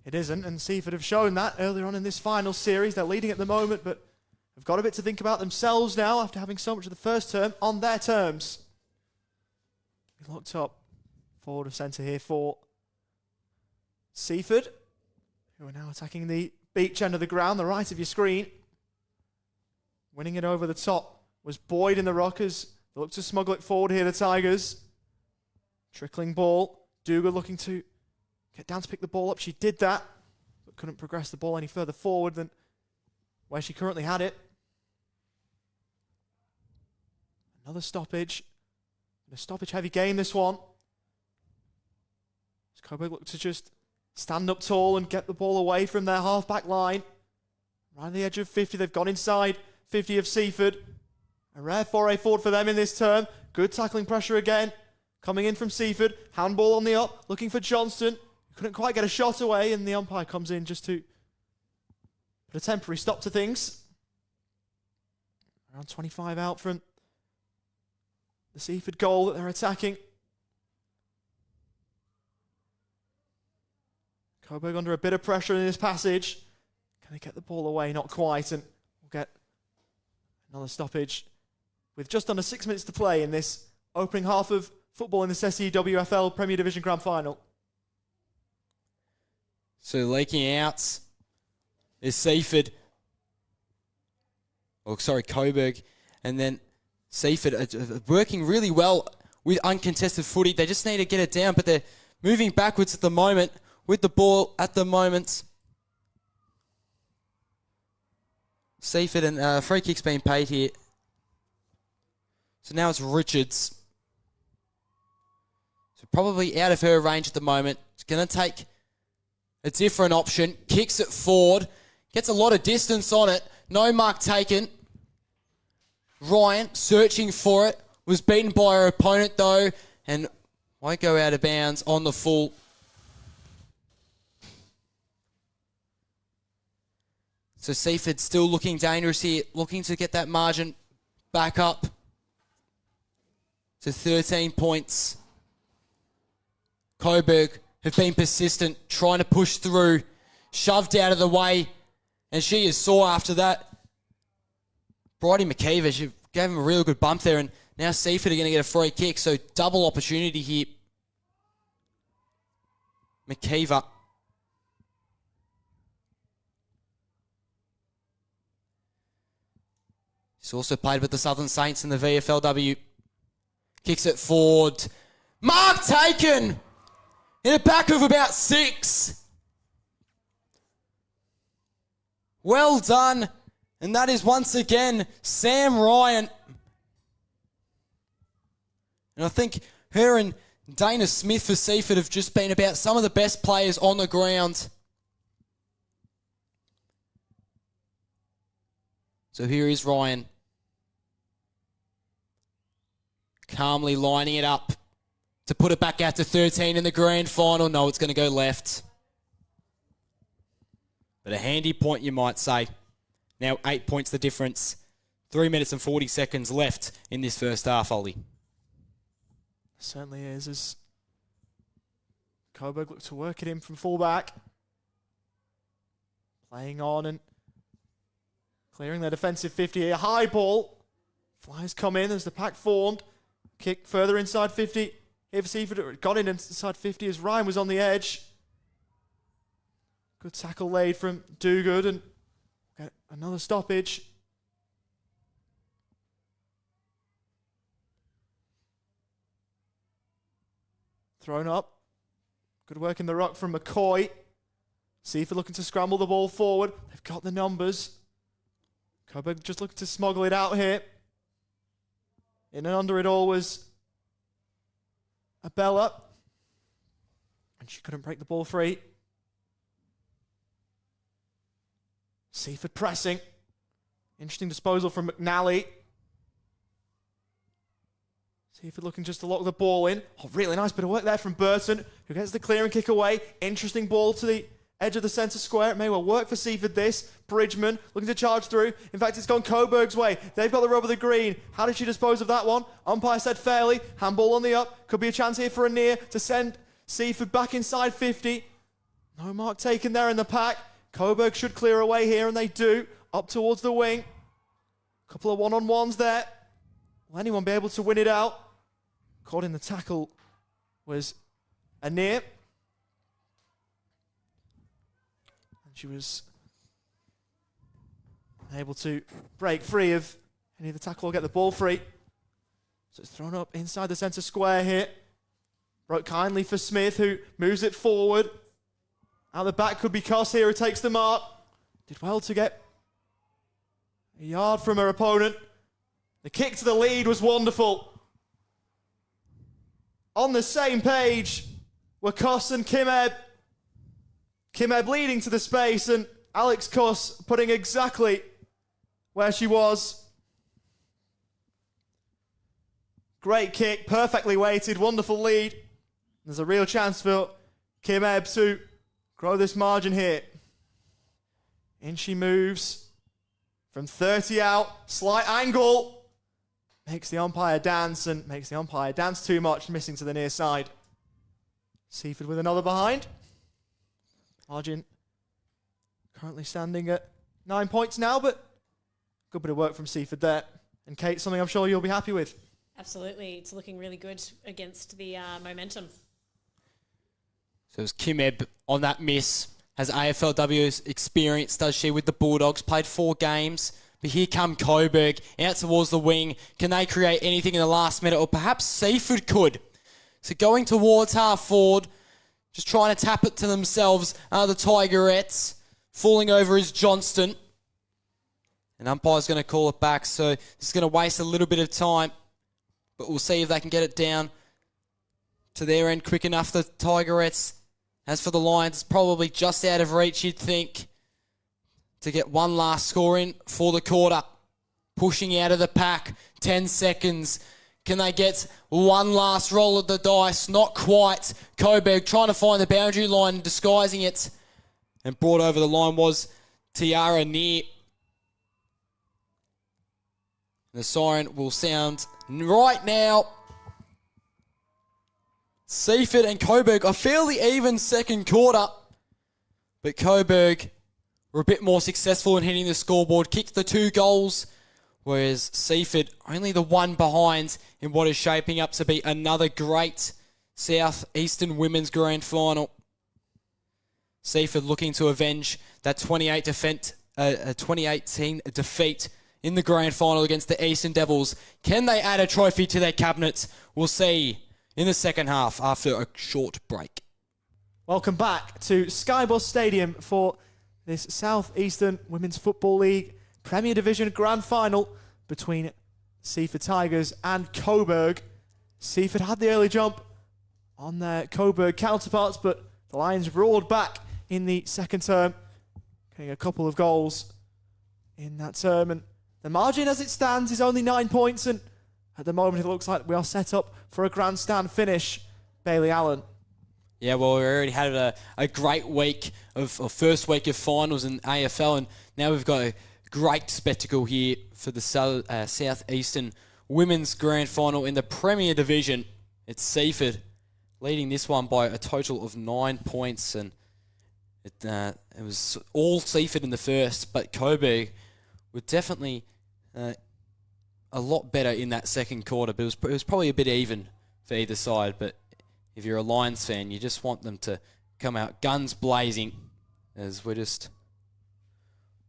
It isn't, and Seaford have shown that earlier on in this final series. They're leading at the moment, but have got a bit to think about themselves now after having so much of the first term on their terms. Locked up Forward of centre here for Seaford, who are now attacking the beach end of the ground, the right of your screen. Winning it over the top was Boyd in the Rockers. They look to smuggle it forward here, the Tigers. Trickling ball. Duga looking to get down to pick the ball up. She did that, but couldn't progress the ball any further forward than where she currently had it. Another stoppage. A stoppage-heavy game, this one. As Coburg look to just stand up tall and get the ball away from their half-back line. Right on the edge of 50, they've gone inside 50 of Seaford. A rare foray forward for them in this term. Good tackling pressure again. Coming in from Seaford. Handball on the up, looking for Johnston. Couldn't quite get a shot away, and the umpire comes in just to put a temporary stop to things. Around 25 out from the Seaford goal that they're attacking. Coburg under a bit of pressure in this passage. Can they get the ball away? Not quite, and we'll get another stoppage with just under 6 minutes to play in this opening half of football in this SEWFL Premier Division Grand Final. So leaking out is Seaford. Coburg. And then Seaford are working really well with uncontested footy. They just need to get it down, but they're moving backwards at the moment with the ball at the moment. Seaford and free kick's being paid here. So now it's Richards. So probably out of her range at the moment. It's going to take a different option. Kicks it forward. Gets a lot of distance on it. No mark taken. Ryan searching for it. Was beaten by her opponent though. And won't go out of bounds on the full. So Seaford still looking dangerous here. Looking to get that margin back up to 13 points. Coburg have been persistent, trying to push through. Shoved out of the way. And she is sore after that. Bridie McKeever, she gave him a real good bump there. And now Seaford are going to get a free kick. So double opportunity here. McKeever. He's also played with the Southern Saints in the VFLW. Kicks it forward. Mark taken! In a back of about 6. Well done. And that is once again Sam Ryan. And I think her and Dana Smith for Seaford have just been about some of the best players on the ground. So here is Ryan. Calmly lining it up to put it back out to 13 in the grand final. No, it's going to go left. But a handy point, you might say. Now 8 points the difference. 3 minutes and 40 seconds left in this first half, Ollie. Certainly is, as Coburg look to work it in from fullback. Playing on and clearing their defensive 50 here. High ball. Flyers come in as the pack formed. Kick further inside 50. Here for Seaford. Got in inside 50 as Ryan was on the edge. Good tackle laid from Dogood and get another stoppage. Thrown up. Good work in the ruck from McCoy. Seaford looking to scramble the ball forward. They've got the numbers. Coburg just looking to smuggle it out here. In and under it all was Abella. And she couldn't break the ball free. Seaford pressing. Interesting disposal from McNally. Seaford looking just to lock the ball in. Oh, really nice bit of work there from Burton, who gets the clear and kick away. Interesting ball to the edge of the centre square. It may well work for Seaford this. Bridgman looking to charge through. In fact, it's gone Coburg's way. They've got the rub of the green. How did she dispose of that one? Umpire said fairly. Handball on the up. Could be a chance here for a near to send Seaford back inside 50. No mark taken there in the pack. Coburg should clear away here, and they do. Up towards the wing. Couple of one-on-ones there. Will anyone be able to win it out? Caught in the tackle was a near. And she was able to break free of any of the tackle or get the ball free. So it's thrown up inside the centre square here. Broke kindly for Smith, who moves it forward. Out the back could be Koss here, who takes the mark. Did well to get a yard from her opponent. The kick to the lead was wonderful. On the same page were Koss and Kim Ebb. Kim Ebb leading to the space and Alex Koss putting exactly where she was. Great kick, perfectly weighted, wonderful lead. There's a real chance for Kim Ebb to grow this margin here. In she moves from 30 out, slight angle. Makes the umpire dance and makes the umpire dance too much, missing to the near side. Seaford with another behind. Margin currently standing at 9 points now, but good bit of work from Seaford there. And Kate, something I'm sure you'll be happy with. Absolutely. It's looking really good against the momentum. So it was Kim Ebb on that miss. Has AFLW's experience, does she, with the Bulldogs. Played 4 games. But here come Coburg out towards the wing. Can they create anything in the last minute? Or perhaps Seaford could. So going towards half forward. Just trying to tap it to themselves are the Tigerettes. Falling over is Johnston. And umpire's going to call it back. So this is going to waste a little bit of time. But we'll see if they can get it down to their end quick enough. The Tigerettes. As for the Lions, it's probably just out of reach, you'd think, to get one last score in for the quarter. Pushing out of the pack, 10 seconds. Can they get one last roll of the dice? Not quite. Coburg trying to find the boundary line, disguising it. And brought over the line was Tiara Neer. The siren will sound right now. Seaford and Coburg, a fairly even second quarter. But Coburg were a bit more successful in hitting the scoreboard, kicked the 2 goals, whereas Seaford only the 1 behind in what is shaping up to be another great South Eastern Women's Grand Final. Seaford looking to avenge that 2018 defeat in the Grand Final against the Eastern Devils. Can they add a trophy to their cabinet? We'll see in the second half after a short break. Welcome back to Skybus Stadium for this South Eastern Women's Football League Premier Division Grand Final between Seaford Tigers and Coburg. Seaford had the early jump on their Coburg counterparts, but the Lions roared back in the second term, getting a couple of goals in that term. And the margin as it stands is only 9 points, and at the moment it looks like we are set up for a grandstand finish. Bailey Allen. Yeah, well, we already had a great week of first week of finals in AFL, and now we've got a great spectacle here for the South Eastern Women's Grand Final in the Premier Division. It's Seaford leading this one by a total of 9 points, and it was all Seaford in the first, but Coburg were definitely a lot better in that second quarter, but it was probably a bit even for either side. But if you're a Lions fan, you just want them to come out guns blazing, as we're just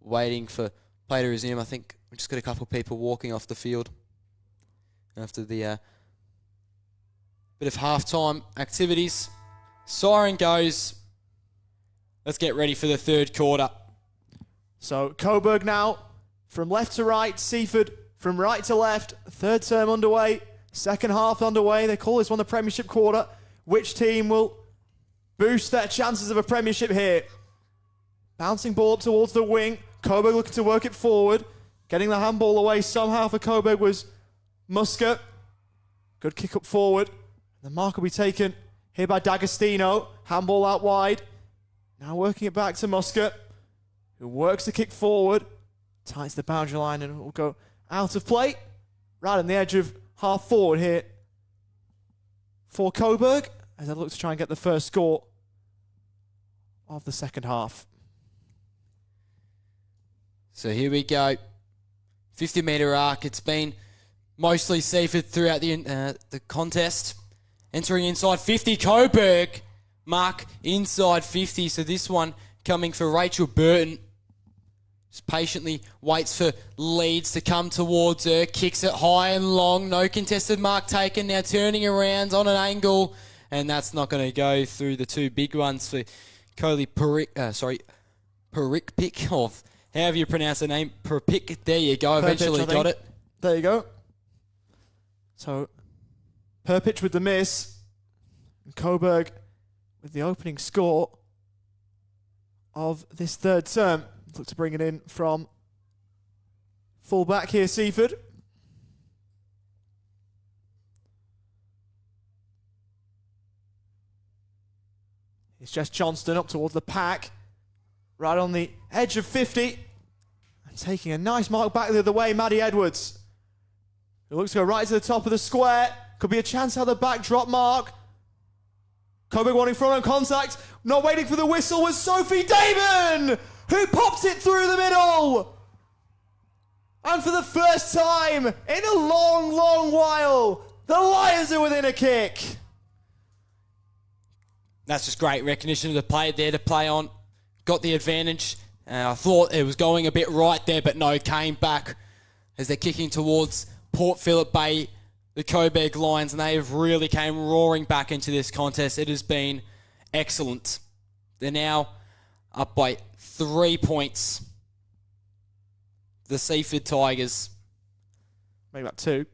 waiting for play to resume. I think we just got a couple of people walking off the field after the bit of halftime activities. Siren goes. Let's get ready for the third quarter. So Coburg now from left to right, Seaford from right to left. Third term underway, second half underway. They call this one the Premiership quarter. Which team will boost their chances of a Premiership here? Bouncing ball up towards the wing. Coburg looking to work it forward. Getting the handball away somehow for Coburg was Muscat. Good kick up forward. The mark will be taken here by D'Agostino. Handball out wide. Now working it back to Muscat, who works the kick forward. Tights the boundary line and will go out of play. Right on the edge of half forward here for Coburg, as they look to try and get the first score of the second half. So here we go. 50-metre arc. It's been mostly Seaford throughout the contest. entering inside 50. Coburg mark inside 50. So this one coming for Rachel Burton. Just patiently waits for Leeds to come towards her. Kicks it high and long. No contested mark taken. Now turning around on an angle. And that's not going to go through the two big ones for Coley Perikpic. Or however you pronounce the name. Perikpic. There you go. Eventually got it. There you go. So, Perpich with the miss. And Coburg with the opening score of this third term. Look to bring it in from full back here, Seaford. It's just Johnston up towards the pack. Right on the edge of 50. And taking a nice mark back the other way, Maddie Edwards. It looks to go right to the top of the square. Could be a chance at the backdrop mark. Coburg wanting front on contact. Not waiting for the whistle was Sophie Damon, who popped it through the middle. And for the first time in a long, long while, the Lions are within a kick. That's just great recognition of the player there to play on. Got the advantage. I thought it was going a bit right there, but no, came back as they're kicking towards Port Phillip Bay, the Coburg Lions, and they have really came roaring back into this contest. It has been excellent. They're now up by 3 points. The Seaford Tigers. Maybe about 2.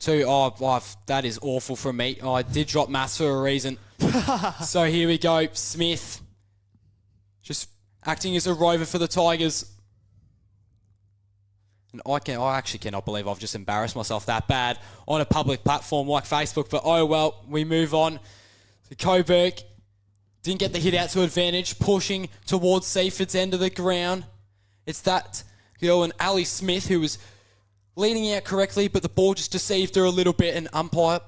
2. Oh, that is awful from me. I did drop maths for a reason. So here we go. Smith just acting as a rover for the Tigers. And I actually cannot believe I've just embarrassed myself that bad on a public platform like Facebook. But oh well, we move on. So Coburg didn't get the hit out to advantage, pushing towards Seaford's end of the ground. It's that girl and Ali Smith who was leading out correctly, but the ball just deceived her a little bit, and umpire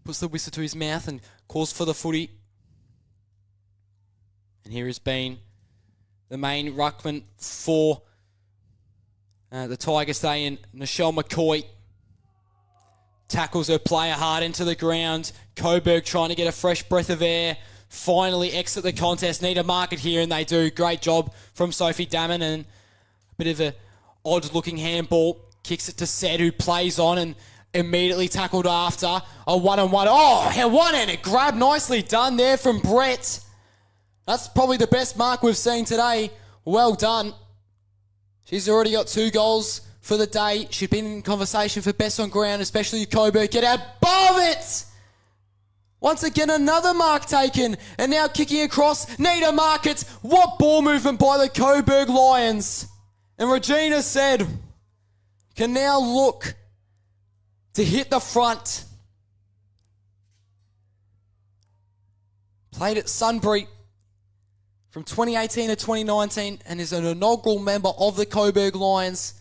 puts the whistle to his mouth and calls for the footy. And here has been the main ruckman for the Tigers today, and Nichelle McCoy tackles her player hard into the ground. Coburg trying to get a fresh breath of air. Finally exit the contest. Need a market here, and they do. Great job from Sophie Damon, and a bit of a odd-looking handball. Kicks it to Sed, who plays on and immediately tackled after. A one-on-one. Oh, a one-handed grab. Nicely done there from Brett. That's probably the best mark we've seen today. Well done. She's already got 2 goals for the day. She's been in conversation for best on ground, especially Coburg. Get above it! Once again, another mark taken. And now kicking across. Nita Markets. What ball movement by the Coburg Lions. And Regina Sed can now look to hit the front. Played at Sunbury from 2018 to 2019 and is an inaugural member of the Coburg Lions.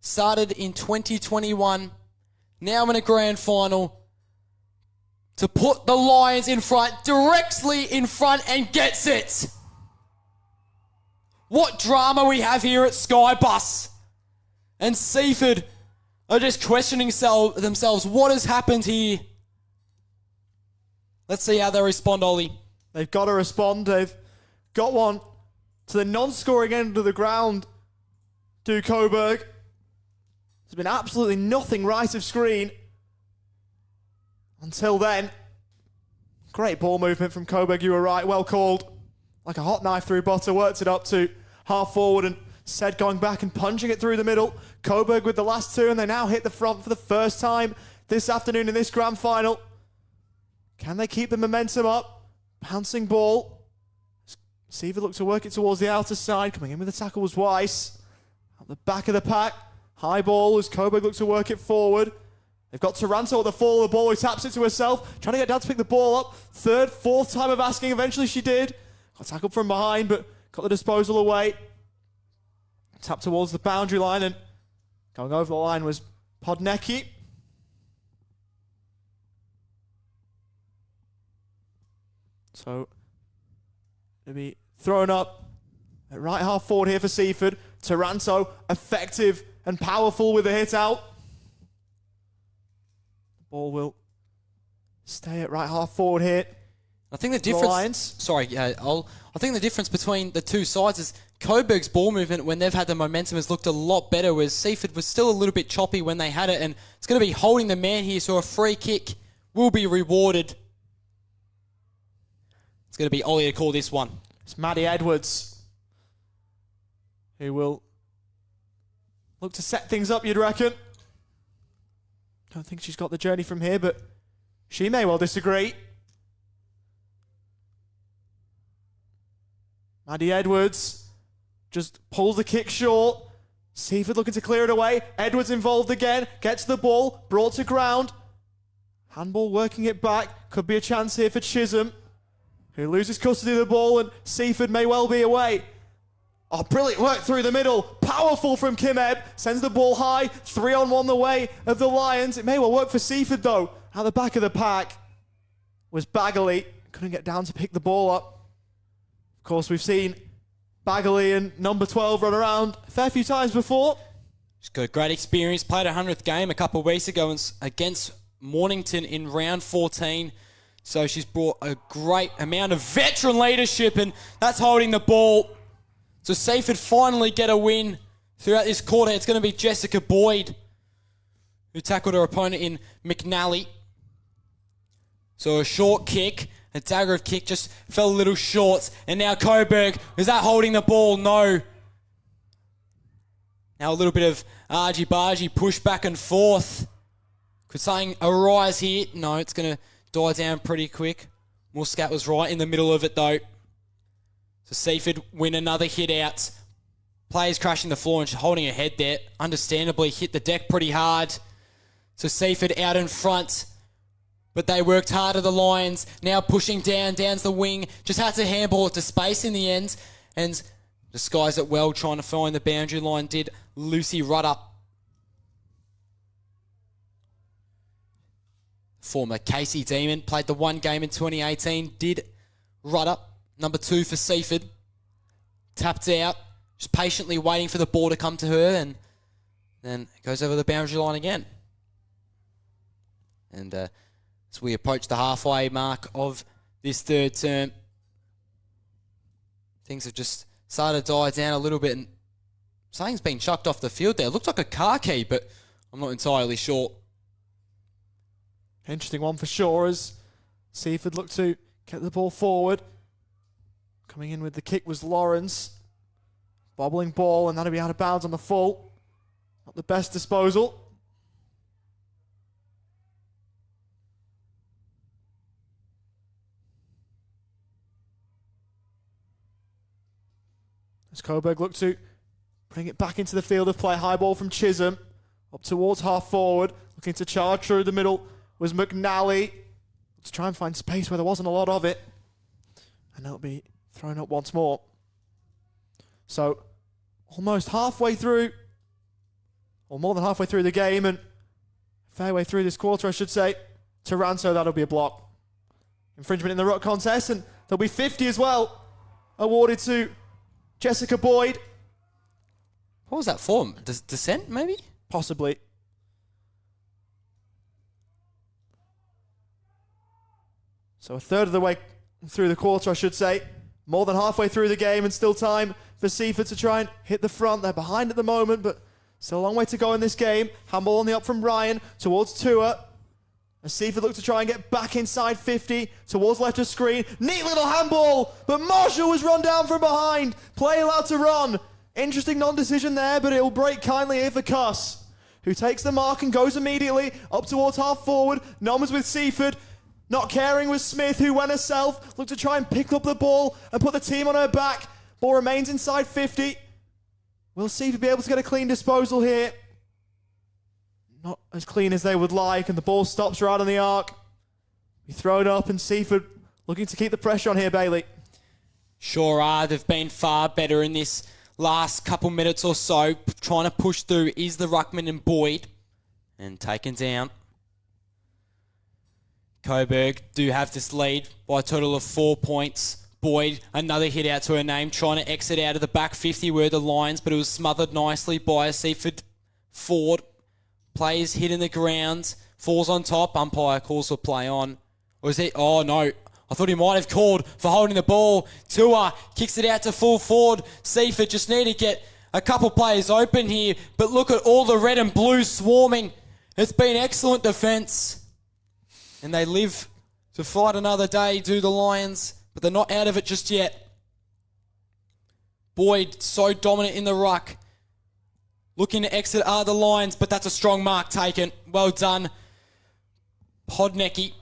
Started in 2021. Now in a grand final to put the Lions in front, directly in front, and gets it. What drama we have here at Skybus. And Seaford are just questioning themselves. What has happened here? Let's see how they respond, Ollie. They've got to respond. They've got one to the non-scoring end of the ground to Coburg. There's been absolutely nothing right of screen until then. Great ball movement from Coburg, you were right, well called. Like a hot knife through butter, worked it up to half forward and Sed going back and punching it through the middle. Coburg with the last 2, and they now hit the front for the first time this afternoon in this grand final. Can they keep the momentum up? Bouncing ball. Seaver looked to work it towards the outer side. Coming in with the tackle was Weiss. At the back of the pack. High ball as Coburg looked to work it forward. They've got Taranto at the fall of the ball, who taps it to herself. Trying to get down to pick the ball up. 3rd, 4th time of asking. Eventually she did. Got tackled from behind, but got the disposal away. Tapped towards the boundary line, and going over the line was Podnecki. So, it'll be thrown up at right half forward here for Seaford. Taranto, effective and powerful with the hit out. The ball will stay at right half forward here. I think the The difference. Lions. Sorry, I think the difference between the two sides is Coburg's ball movement when they've had the momentum has looked a lot better, whereas Seaford was still a little bit choppy when they had it, and it's going to be holding the man here, so a free kick will be rewarded. It's going to be Ollie to call this one. It's Maddie Edwards who will look to set things up, you'd reckon. Don't think she's got the journey from here, but she may well disagree. Maddie Edwards just pulls the kick short. Seaford looking to clear it away. Edwards involved again. Gets the ball. Brought to ground. Handball working it back. Could be a chance here for Chisholm, who loses custody of the ball, and Seaford may well be away. Oh, brilliant work through the middle. Powerful from Kim Ebb. Sends the ball high. 3-on-1 the way of the Lions. It may well work for Seaford, though. At the back of the pack was Bagley. Couldn't get down to pick the ball up. Of course, we've seen Bagley and number 12 run around a fair few times before. She's got a great experience. Played her 100th game a couple of weeks ago against Mornington in round 14. So she's brought a great amount of veteran leadership, and that's holding the ball. So Seaford finally get a win throughout this quarter. It's going to be Jessica Boyd who tackled her opponent in McNally. So a short kick, a dagger of kick, just fell a little short. And now Coburg, is that holding the ball? No. Now a little bit of argy-bargy, push back and forth. Could something arise here? No, it's going to die down pretty quick. Muscat was right in the middle of it though. So Seaford win another hit out. Players crashing the floor and holding her head there. Understandably hit the deck pretty hard. So Seaford out in front. But they worked hard at the Lions. Now pushing down's the wing. Just had to handball it to space in the end. And disguise it well, trying to find the boundary line, did Lucy Rudder. Former Casey Demon, played the one game in 2018, did Rudder, number 2 for Seaford. Tapped out, just patiently waiting for the ball to come to her, and then it goes over the boundary line again. And as we approach the halfway mark of this third term, things have just started to die down a little bit, and something's been chucked off the field there. It looked like a car key, but I'm not entirely sure. Interesting one for sure as Seaford looked to get the ball forward. Coming in with the kick was Lawrence. Bobbling ball, and that'll be out of bounds on the full. Not the best disposal. As Coburg looked to bring it back into the field of play. High ball from Chisholm. Up towards half forward. Looking to charge through the middle was McNally. Let's try and find space where there wasn't a lot of it. And that'll be thrown up once more. So, almost halfway through, or more than halfway through the game, and fair way through this quarter, I should say. Taranto, that'll be a block. Infringement in the ruck contest, and there'll be 50 as well, awarded to Jessica Boyd. What was that for? Descent, maybe? Possibly. So a third of the way through the quarter, I should say. More than halfway through the game, and still time for Seaford to try and hit the front. They're behind at the moment, but still a long way to go in this game. Handball on the up from Ryan towards Tua. As Seaford look to try and get back inside 50 towards left of screen. Neat little handball, but Marshall was run down from behind. Play allowed to run. Interesting non-decision there, but it will break kindly here for Cuss, who takes the mark and goes immediately up towards half forward. Numbers with Seaford. Not caring with Smith, who went herself. Looked to try and pick up the ball and put the team on her back. Ball remains inside 50. Will Seaford be able to get a clean disposal here? Not as clean as they would like, and the ball stops right on the arc. Be thrown up, and Seaford looking to keep the pressure on here, Bailey. Sure are. They've been far better in this last couple minutes or so. Trying to push through is the ruckman and Boyd. And taken down. Coburg do have this lead by a total of 4 points. Boyd, another hit out to her name, trying to exit out of the back 50 were the Lions, but it was smothered nicely by a Seaford Ford. Players hit in the ground, falls on top, umpire calls for play on. Or is he? Oh, no. I thought he might have called for holding the ball. Tua kicks it out to full forward. Seaford just need to get a couple players open here. But look at all the red and blue swarming. It's been excellent defence. And they live to fight another day, do the Lions. But they're not out of it just yet. Boyd so dominant in the ruck. Looking to exit are the Lions, but that's a strong mark taken. Well done. Podnecki,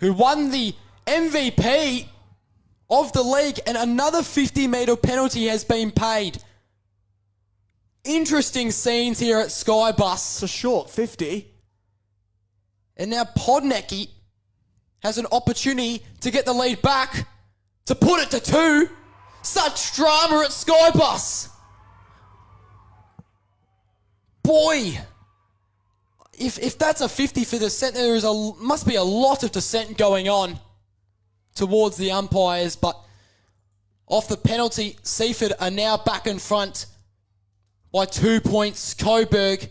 who won the MVP of the league, and another 50-metre penalty has been paid. Interesting scenes here at Skybus. It's a short 50. And now Podnecki has an opportunity to get the lead back, to put it to 2. Such drama at Skybus. Boy, if that's a 50 for dissent, there is must be a lot of dissent going on towards the umpires. But off the penalty, Seaford are now back in front by 2 points. Coburg.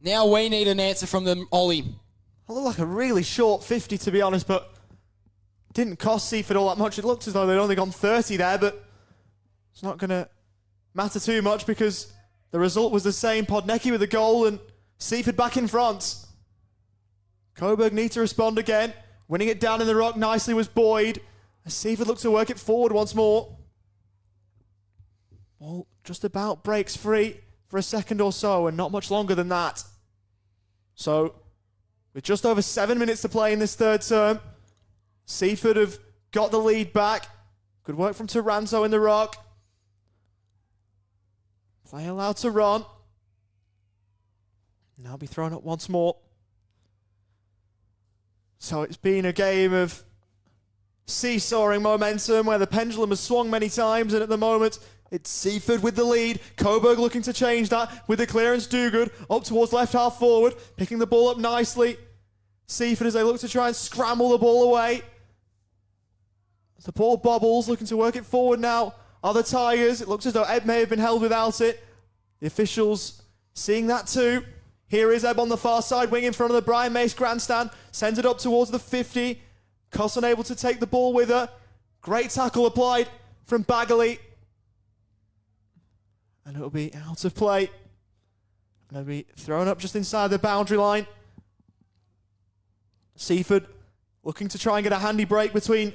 Now we need an answer from them, Ollie. It looked like a really short 50, to be honest, but didn't cost Seaford all that much. It looked as though they'd only gone 30 there, but it's not going to matter too much because the result was the same. Podnecki with the goal and Seaford back in front. Coburg need to respond again. Winning it down in the ruck nicely was Boyd. As Seaford looks to work it forward once more. Ball just about breaks free for a second or so, and not much longer than that. So, with just over 7 minutes to play in this third term, Seaford have got the lead back. Good work from Taranto in the ruck. Play allowed to run. Now be thrown up once more. So it's been a game of seesawing momentum where the pendulum has swung many times, and at the moment it's Seaford with the lead. Coburg looking to change that with the clearance. Dogood up towards left half forward, picking the ball up nicely. Seaford as they look to try and scramble the ball away. The ball bobbles, looking to work it forward now are the Tigers. It looks as though Ed may have been held without it. The officials seeing that too. Here is Ebb on the far side, wing in front of the Brian Mace grandstand. Sends it up towards the 50. Cuss unable to take the ball with her. Great tackle applied from Bagley. And it'll be out of play. And it'll be thrown up just inside the boundary line. Seaford looking to try and get a handy break between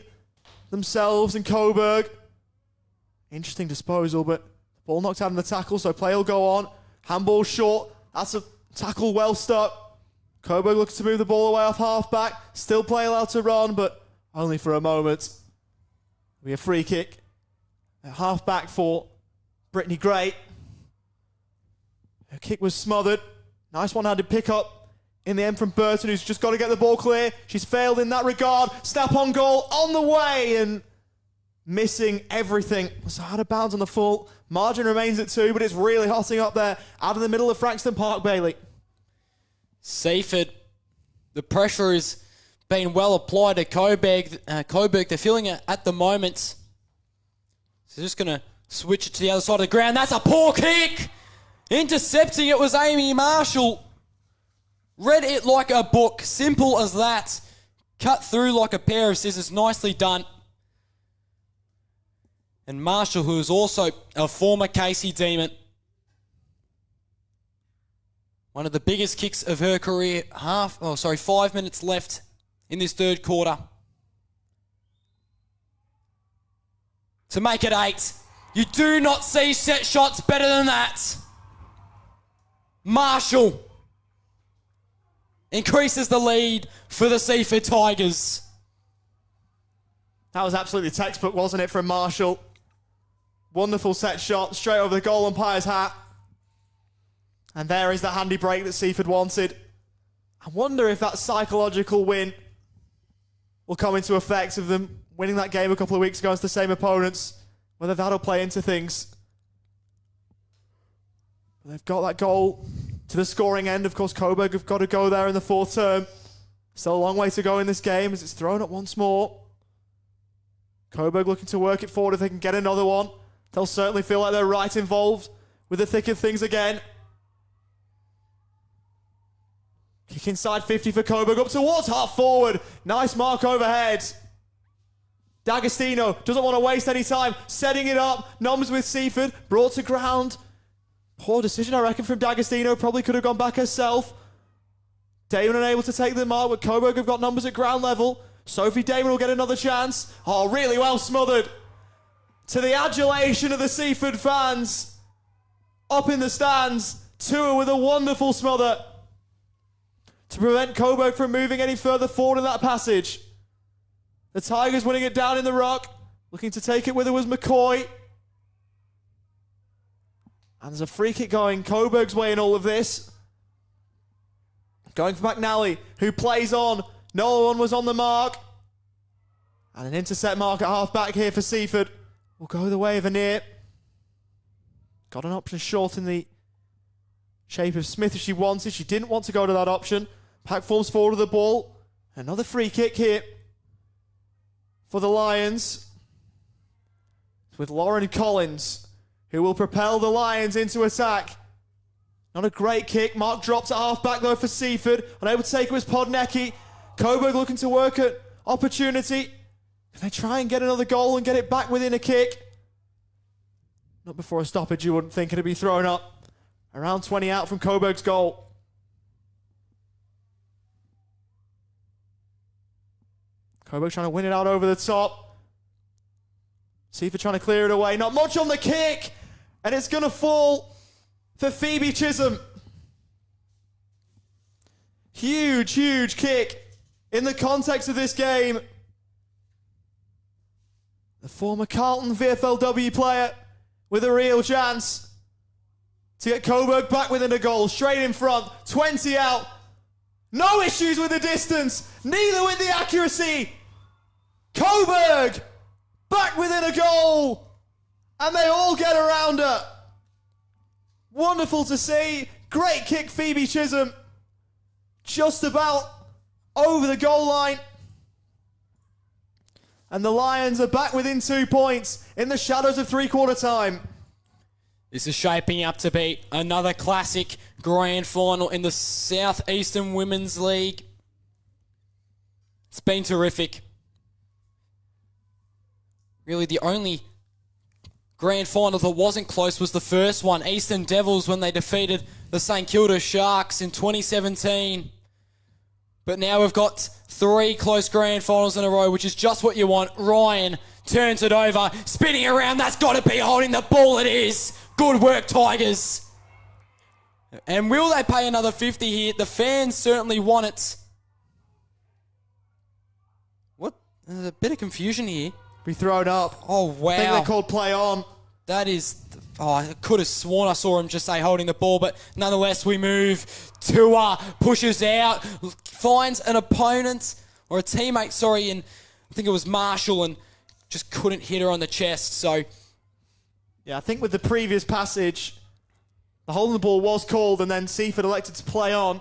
themselves and Coburg. Interesting disposal, but ball knocked out in the tackle, so play will go on. Handball short. That's a tackle well stuck. Coburg looking to move the ball away off half-back. Still play allowed to run, but only for a moment. It'll be a free kick. A half-back for Brittany Gray. Her kick was smothered. Nice one-handed pick-up in the end from Burton, who's just got to get the ball clear. She's failed in that regard. Snap on goal on the way and missing everything. So out of bounds on the full. Margin remains at 2, but it's really hotting up there out of the middle of Frankston Park, Bailey. Seaford, the pressure is being well applied to Coburg. They're feeling it at the moment. So just going to switch it to the other side of the ground. That's a poor kick. Intercepting it was Amy Marshall. Read it like a book. Simple as that. Cut through like a pair of scissors. Nicely done. And Marshall, who is also a former Casey Demon. One of the biggest kicks of her career. 5 minutes left in this third quarter. To make it 8. You do not see set shots better than that. Marshall increases the lead for the Seaford Tigers. That was absolutely textbook, wasn't it, from Marshall? Wonderful set shot, straight over the goal umpire's hat. And there is the handy break that Seaford wanted. I wonder if that psychological win will come into effect of them winning that game a couple of weeks ago against the same opponents, whether that'll play into things. But they've got that goal to the scoring end. Of course, Coburg have got to go there in the fourth term. Still a long way to go in this game as it's thrown up once more. Coburg looking to work it forward if they can get another one. They'll certainly feel like they're right involved with the thick of things again. Kick inside 50 for Coburg, up towards half forward. Nice mark overhead. D'Agostino doesn't want to waste any time, setting it up. Noms with Seaford, brought to ground. Poor decision, I reckon, from D'Agostino. Probably could have gone back herself. Damon unable to take the mark, but Coburg have got numbers at ground level. Sophie Damon will get another chance. Oh, really well smothered. To the adulation of the Seaford fans. Up in the stands, Tua with a wonderful smother to prevent Coburg from moving any further forward in that passage. The Tigers winning it down in the ruck. Looking to take it with her was McCoy. And there's a free kick going Coburg's way in all of this. Going for McNally, who plays on. No one was on the mark. And an intercept mark at half back here for Seaford. Will go the way of Anir. Got an option short in the shape of Smith if she wanted. She didn't want to go to that option. Pack forms forward of the ball. Another free kick here for the Lions. With Lauren Collins, who will propel the Lions into attack. Not a great kick. Mark drops at half-back, though, for Seaford. Unable to take it was Podnecki. Coburg looking to work at opportunity. Can they try and get another goal and get it back within a kick? Not before a stoppage, you wouldn't think it'd be thrown up. Around 20 out from Coburg's goal. Coburg trying to win it out over the top. Seaford trying to clear it away. Not much on the kick. And it's going to fall for Phoebe Chisholm. Huge, huge kick in the context of this game. The former Carlton VFLW player with a real chance to get Coburg back within a goal. Straight in front, 20 out. No issues with the distance, neither with the accuracy. Coburg back within a goal. And they all get around her. Wonderful to see. Great kick, Phoebe Chisholm. Just about over the goal line. And the Lions are back within 2 points in the shadows of three-quarter time. This is shaping up to be another classic grand final in the South Eastern Women's League. It's been terrific. Really, the only grand final that wasn't close was the first one. Eastern Devils when they defeated the St Kilda Sharks in 2017. But now we've got 3 close grand finals in a row, which is just what you want. Ryan turns it over, spinning around. That's got to be holding the ball. It is. Good work, Tigers. And will they pay another 50 here? The fans certainly want it. What? There's a bit of confusion here. Be thrown up. Oh, wow. I think they called play on. That is... Oh, I could have sworn I saw him just say holding the ball, but nonetheless we move. Tua pushes out, finds an opponent, or a teammate, sorry, and I think it was Marshall, and just couldn't hit her on the chest, so... Yeah, I think with the previous passage, the holding the ball was called, and then Seaford elected to play on.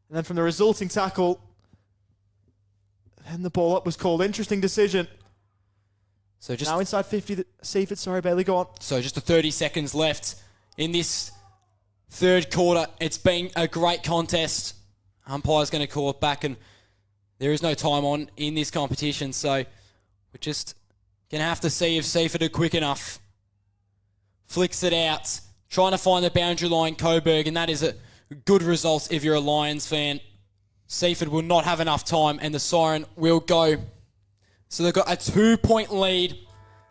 And then from the resulting tackle, then the ball up was called. Interesting decision. So just now inside 50, Seaford. Sorry, Bailey, go on. So just 30 seconds left in this third quarter. It's been a great contest. Umpire's going to call it back, and there is no time on in this competition, so we're just going to have to see if Seaford are quick enough. Flicks it out, trying to find the boundary line, Coburg, and that is a good result if you're a Lions fan. Seaford will not have enough time, and the siren will go. So they've got a 2-point lead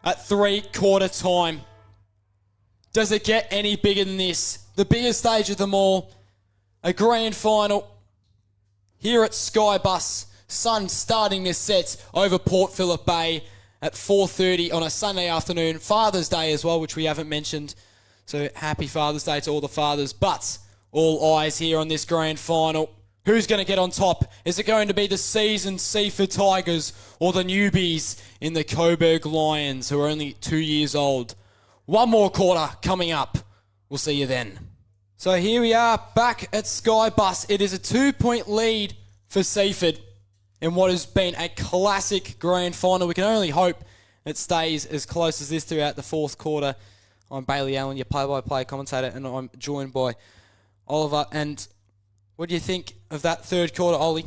at three-quarter time. Does it get any bigger than this? The biggest stage of them all, a grand final here at Skybus. Sun starting this set over Port Phillip Bay at 4:30 on a Sunday afternoon. Father's Day as well, which we haven't mentioned. So happy Father's Day to all the fathers. But all eyes here on this grand final. Who's going to get on top? Is it going to be the seasoned Seaford Tigers or the newbies in the Coburg Lions, who are only 2 years old? One more quarter coming up. We'll see you then. So here we are back at Skybus. It is a 2-point lead for Seaford in what has been a classic grand final. We can only hope it stays as close as this throughout the fourth quarter. I'm Bailey Allen, your play-by-play commentator, and I'm joined by Oliver. And What do you think of that third quarter, Ollie?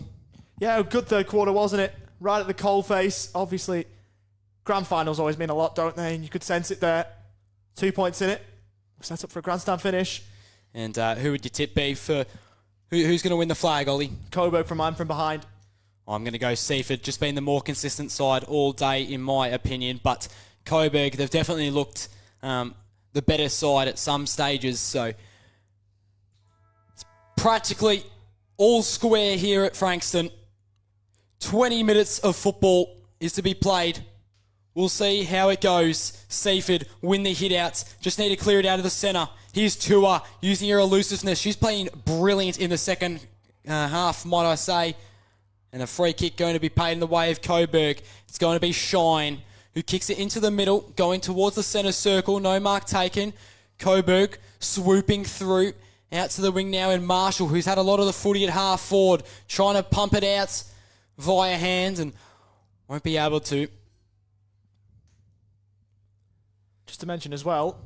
Yeah, a good third quarter, wasn't it? Right at the coalface. Obviously, grand finals always mean a lot, don't they? And you could sense it there. 2 points in it. Set up for a grandstand finish. And who would your tip be for who's going to win the flag, Ollie? Coburg from behind. I'm going to go Seaford, just being the more consistent side all day, in my opinion. But Coburg, they've definitely looked the better side at some stages. So it's practically all square here at Frankston. 20 minutes of football is to be played. We'll see how it goes. Seaford win the hit-outs. Just need to clear it out of the centre. Here's Tua using her elusiveness. She's playing brilliant in the second half, might I say. And a free kick going to be paid in the way of Coburg. It's going to be Shine, who kicks it into the middle, going towards the centre circle. No mark taken. Coburg swooping through. Out to the wing now in Marshall, who's had a lot of the footy at half forward. Trying to pump it out via hand and won't be able to. Just to mention as well,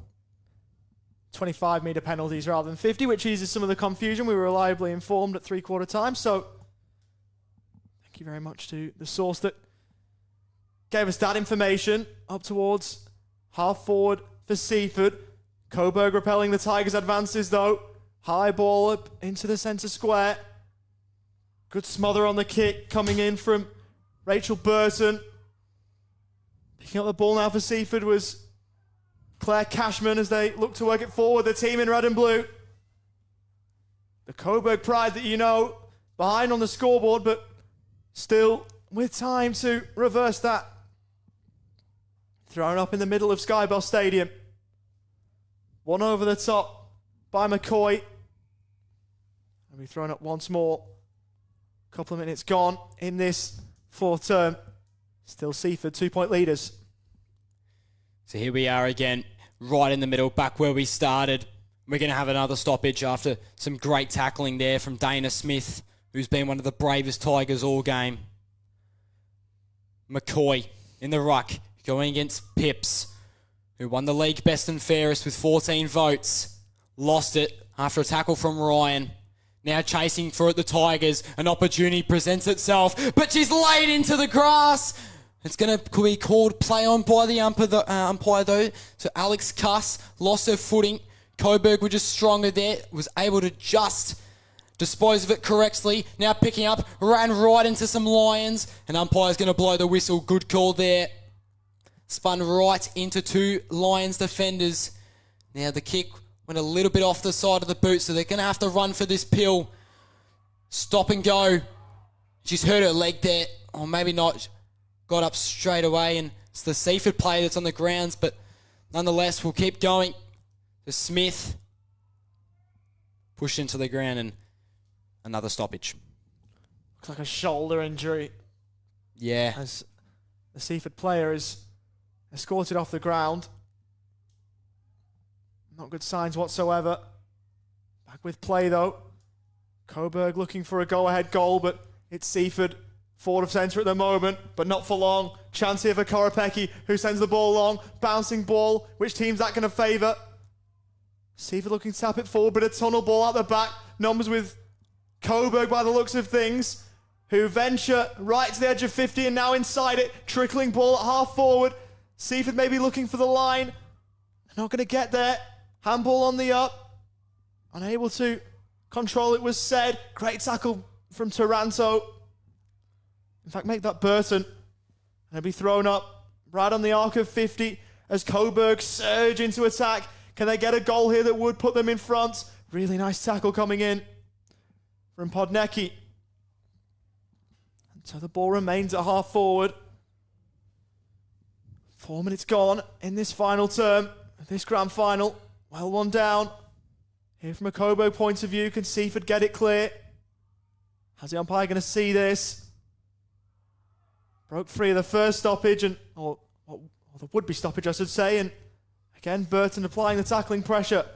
25-metre penalties rather than 50, which eases some of the confusion. We were reliably informed at three-quarter time, so thank you very much to the source that gave us that information. Up towards half forward for Seaford. Coburg repelling the Tigers' advances, though. High ball up into the centre square. Good smother on the kick coming in from Rachel Burton. Picking up the ball now for Seaford was Claire Cashman as they look to work it forward. The team in red and blue. The Coburg pride that you know, behind on the scoreboard, but still with time to reverse that. Thrown up in the middle of Skybell Stadium. One over the top by McCoy. And be thrown up once more. Couple of minutes gone in this fourth term. Still Seaford, 2-point leaders. So here we are again, right in the middle, back where we started. We're going to have another stoppage after some great tackling there from Dana Smith, who's been one of the bravest Tigers all game. McCoy in the ruck, going against Pips, who won the league best and fairest with 14 votes. Lost it after a tackle from Ryan. Now chasing for it, the Tigers. An opportunity presents itself, but she's laid into the grass. It's going to be called play on by the umpire though. So Alex Cuss lost her footing. Coburg were just stronger there. Was able to just dispose of it correctly. Now picking up, ran right into some Lions. And umpire's going to blow the whistle. Good call there. Spun right into two Lions defenders. Now the kick went a little bit off the side of the boot, so they're going to have to run for this pill. Stop and go. She's hurt her leg there. Or maybe not. Got up straight away, and it's the Seaford player that's on the grounds, but nonetheless, we'll keep going. The Smith pushed into the ground, and another stoppage. Looks like a shoulder injury. Yeah. As the Seaford player is escorted off the ground. Not good signs whatsoever. Back with play, though. Coburg looking for a go-ahead goal, but it's Seaford. Forward of centre at the moment, but not for long. Chance here for Koropecki, who sends the ball long. Bouncing ball. Which team's that going to favour? Seaford looking to tap it forward, but a tunnel ball out the back. Numbers with Coburg by the looks of things, who venture right to the edge of 50 and now inside it. Trickling ball at half forward. Seaford maybe looking for the line. Not going to get there. Handball on the up. Unable to control it was said. Great tackle from Taranto. In fact, make that Burton. And it'll be thrown up right on the arc of 50 as Coburg surge into attack. Can they get a goal here that would put them in front? Really nice tackle coming in from Podnecki. And so the ball remains at half forward. 4 minutes gone in this final term, this grand final. Well, one down. Here from a Coburg point of view, can Seaford get it clear? How's the umpire going to see this? Broke free of the first stoppage, or the would-be stoppage, I should say. And again, Burton applying the tackling pressure.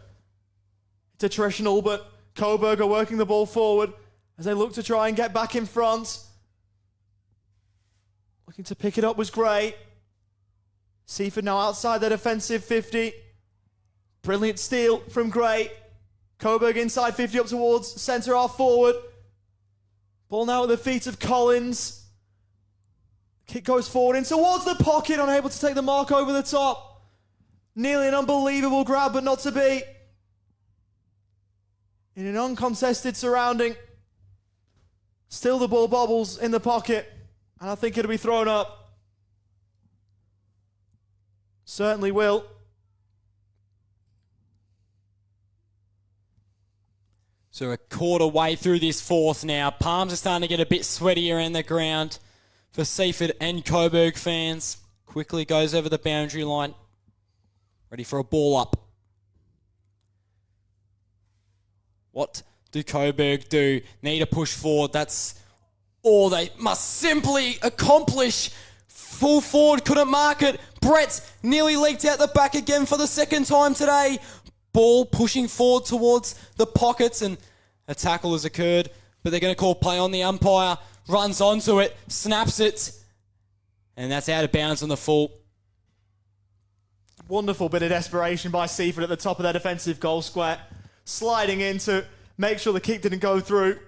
It's attritional, but Coburg are working the ball forward as they look to try and get back in front. Looking to pick it up was Gray. Seaford now outside their defensive 50. Brilliant steal from Gray. Coburg inside 50 up towards centre half forward. Ball now at the feet of Collins. Kick goes forward in towards the pocket, unable to take the mark over the top. Nearly an unbelievable grab, but not to be. In an uncontested surrounding. Still the ball bobbles in the pocket, and I think it'll be thrown up. Certainly will. So a quarter way through this fourth now. Palms are starting to get a bit sweaty around the ground for Seaford and Coburg fans. Quickly goes over the boundary line. Ready for a ball up. What do Coburg do? Need to push forward. That's all they must simply accomplish. Full forward, couldn't mark it. Brett nearly leaked out the back again for the second time today. Ball pushing forward towards the pockets, and a tackle has occurred, but they're going to call play on the umpire. Runs onto it, snaps it, and that's out of bounds on the full. Wonderful bit of desperation by Seaford at the top of their defensive goal square. Sliding in to make sure the kick didn't go through.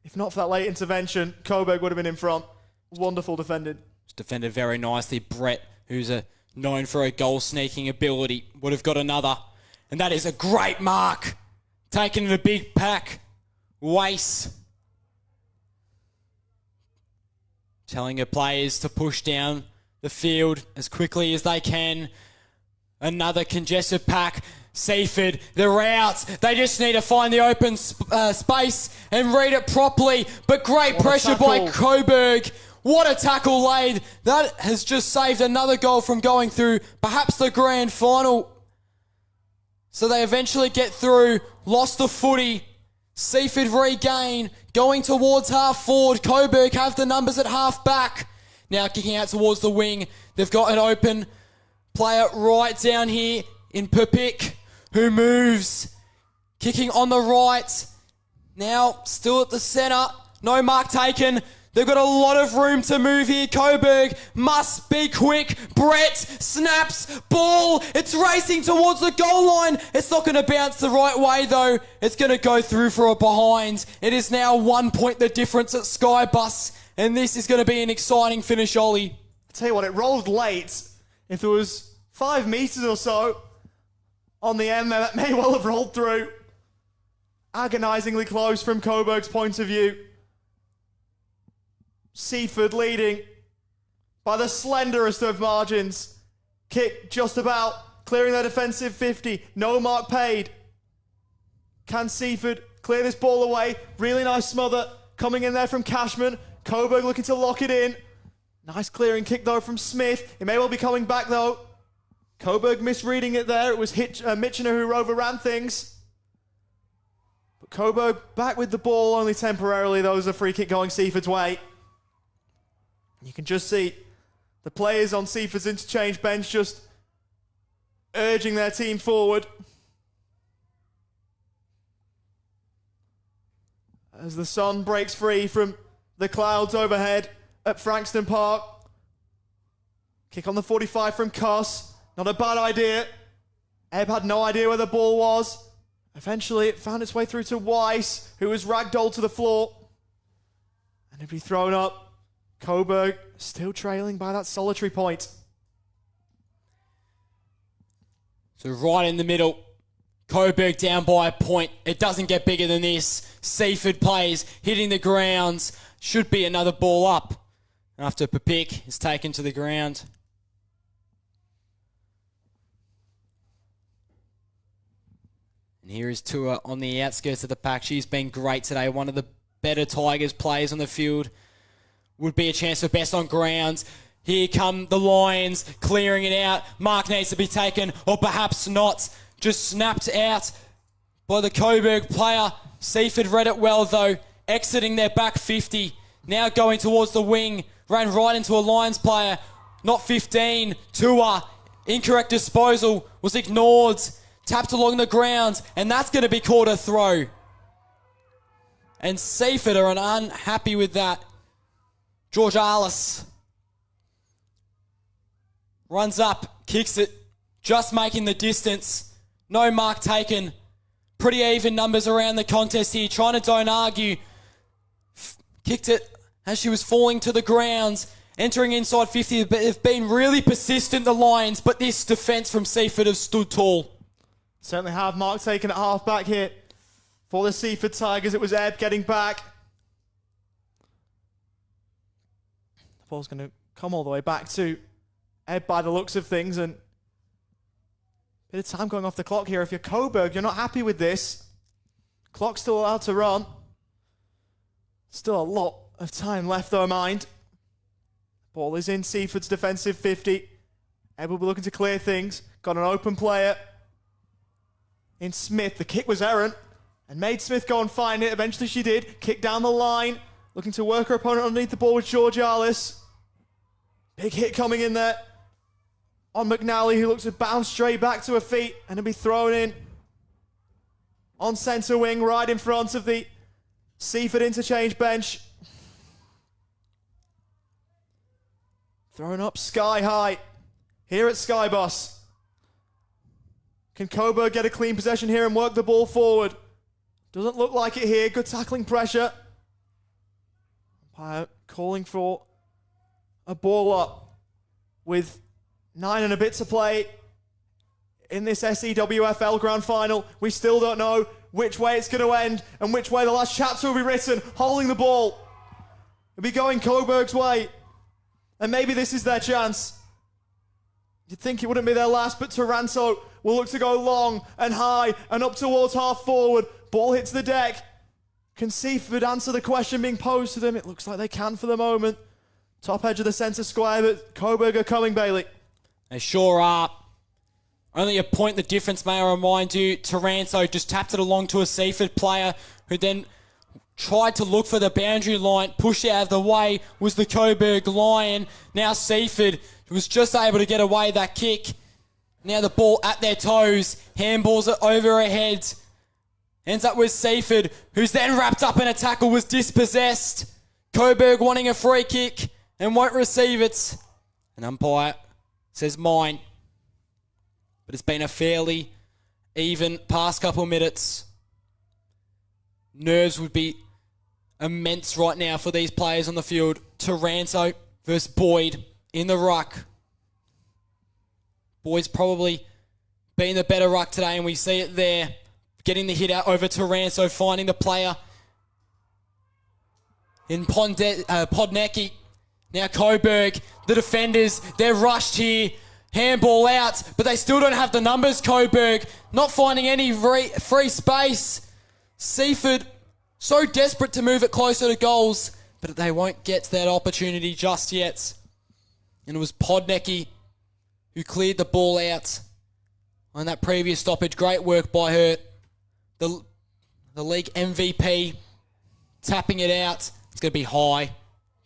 If not for that late intervention, Coburg would have been in front. Wonderful defended. It's defended very nicely. Brett, who's known for a goal-sneaking ability, would have got another. And that is a great mark. Taken in a big pack. Wace. Telling her players to push down the field as quickly as they can. Another congested pack. Seaford, they're out. They just need to find the open space and read it properly. But great pressure by Coburg. What a tackle laid. That has just saved another goal from going through perhaps the grand final. So they eventually get through, lost the footy. Seaford regain, going towards half forward. Coburg have the numbers at half back. Now kicking out towards the wing. They've got an open player right down here in Perpick, who moves. Kicking on the right. Now still at the centre. No mark taken. They've got a lot of room to move here. Coburg must be quick. Brett snaps. Ball. It's racing towards the goal line. It's not going to bounce the right way, though. It's going to go through for a behind. It is now 1 point the difference at Skybus. And this is going to be an exciting finish, Ollie. I'll tell you what, it rolled late. If there was 5 metres or so on the end there, that may well have rolled through. Agonisingly close from Coburg's point of view. Seaford leading by the slenderest of margins. Kick just about clearing their defensive 50. No mark paid. Can Seaford clear this ball away? Really nice smother coming in there from Cashman. Coburg looking to lock it in. Nice clearing kick though from Smith. It may well be coming back though. Coburg misreading it there. It was Mitchener who overran things. But Coburg back with the ball only temporarily. Though there's a free kick going Seaford's way. You can just see the players on Seaford's interchange bench just urging their team forward. As the sun breaks free from the clouds overhead at Frankston Park. Kick on the 45 from Cuss. Not a bad idea. Ebb had no idea where the ball was. Eventually it found its way through to Weiss, who was ragdolled to the floor. And it'd be thrown up. Coburg still trailing by that solitary point. So right in the middle, Coburg down by a point. It doesn't get bigger than this. Seaford plays, hitting the grounds. Should be another ball up. After Perpick is taken to the ground. And here is Tua on the outskirts of the pack. She's been great today. One of the better Tigers players on the field. Would be a chance for best on grounds. Here come the Lions, clearing it out. Mark needs to be taken, or perhaps not. Just snapped out by the Coburg player. Seaford read it well, though. Exiting their back 50. Now going towards the wing. Ran right into a Lions player. Not 15. Tua. Incorrect disposal. Was ignored. Tapped along the ground. And that's going to be called a throw. And Seaford are unhappy with that. George Arliss runs up, kicks it, just making the distance. No mark taken, Pretty even numbers around the contest here. Trying to don't argue. Kicked it as she was falling to the ground. Entering inside 50. But they've been really persistent, the Lions. But this defence from Seaford have stood tall. Certainly have. Mark taking it half back here for the Seaford Tigers. It was Ebb getting back. The ball's going to come all the way back to Ebb by the looks of things. And bit of time going off the clock here. If you're Coburg, you're not happy with this. Clock's still allowed to run. Still a lot of time left, though, mind. Ball is in Seaford's defensive 50. Ebb will be looking to clear things. Got an open player in Smith. The kick was errant and made Smith go and find it. Eventually she did. Kick down the line. Looking to work her opponent underneath the ball with Georgialis. Big hit coming in there on McNally, who looks to bounce straight back to her feet and it'll be thrown in on centre wing right in front of the Seaford interchange bench. Thrown up sky high here at Skyboss. Can Coburg get a clean possession here and work the ball forward? Doesn't look like it here. Good tackling pressure. Umpire calling for a ball up with 9 and a bit to play in this SEWFL Grand Final. We still don't know which way it's going to end and which way the last chapter will be written. Holding the ball. It'll be going Coburg's way. And maybe this is their chance. You'd think it wouldn't be their last, but Taranto will look to go long and high and up towards half forward. Ball hits the deck. Can Seaford answer the question being posed to them? It looks like they can for the moment. Top edge of the centre square, but Coburg are coming, Bailey. They sure are. Only a point the difference, may I remind you. Taranto just tapped it along to a Seaford player who then tried to look for the boundary line. Pushed out of the way was the Coburg Lion. Now Seaford was just able to get away that kick. Now the ball at their toes. Handballs it over her head. Ends up with Seaford, who's then wrapped up in a tackle, was dispossessed. Coburg wanting a free kick and won't receive it. An umpire says mine. But it's been a fairly even past couple of minutes. Nerves would be immense right now for these players on the field. Taranto versus Boyd in the ruck. Boyd's probably been the better ruck today, and we see it there. Getting the hit out over Taranto, finding the player in Podnecki. Now Coburg, the defenders, they're rushed here. Handball out, but they still don't have the numbers, Coburg. Not finding any free space. Seaford so desperate to move it closer to goals, but they won't get that opportunity just yet. And it was Podnecki who cleared the ball out on that previous stoppage. Great work by her. The league MVP tapping it out. It's going to be high,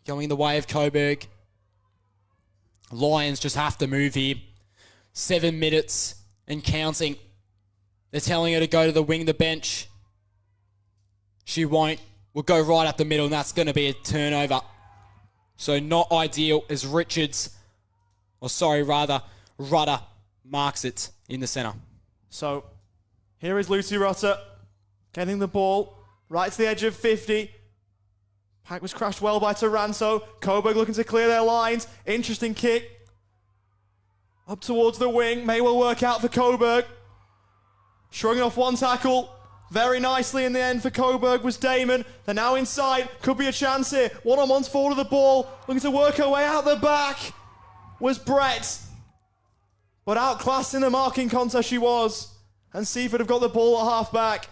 going the way of Coburg. Lions just have to move here. 7 minutes and counting. They're telling her to go to the wing, the bench. She won't. We'll go right up the middle, and that's going to be a turnover. So not ideal as Rudder marks it in the centre. So here is Lucy Rutter getting the ball right to the edge of 50. Pack was crashed well by Taranto. Coburg looking to clear their lines. Interesting kick. Up towards the wing. May well work out for Coburg. Shrugging off one tackle. Very nicely in the end for Coburg was Damon. They're now inside. Could be a chance here. One-on-one's forward of the ball. Looking to work her way out the back was Brett. But outclassed in the marking contest she was. And Seaford have got the ball at half-back.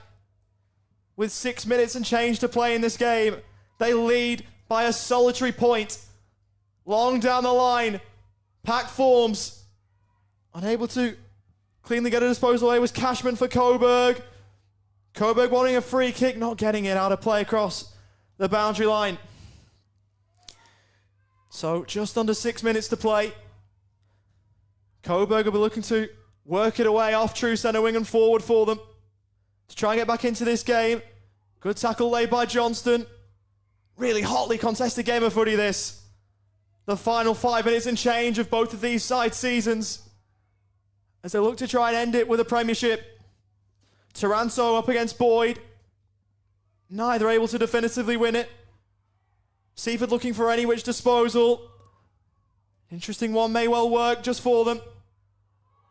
With 6 minutes and change to play in this game. They lead by a solitary point. Long down the line. Pack forms. Unable to cleanly get a disposal away was Cashman for Coburg. Coburg wanting a free kick, not getting it out of play across the boundary line. So just under 6 minutes to play. Coburg will be looking to work it away off true centre wing and forward for them. To try and get back into this game. Good tackle laid by Johnston. Really hotly contested game of footy this. The final 5 minutes and change of both of these side seasons. As they look to try and end it with a premiership. Taranto up against Boyd. Neither able to definitively win it. Seaford looking for any which disposal. Interesting one, may well work just for them.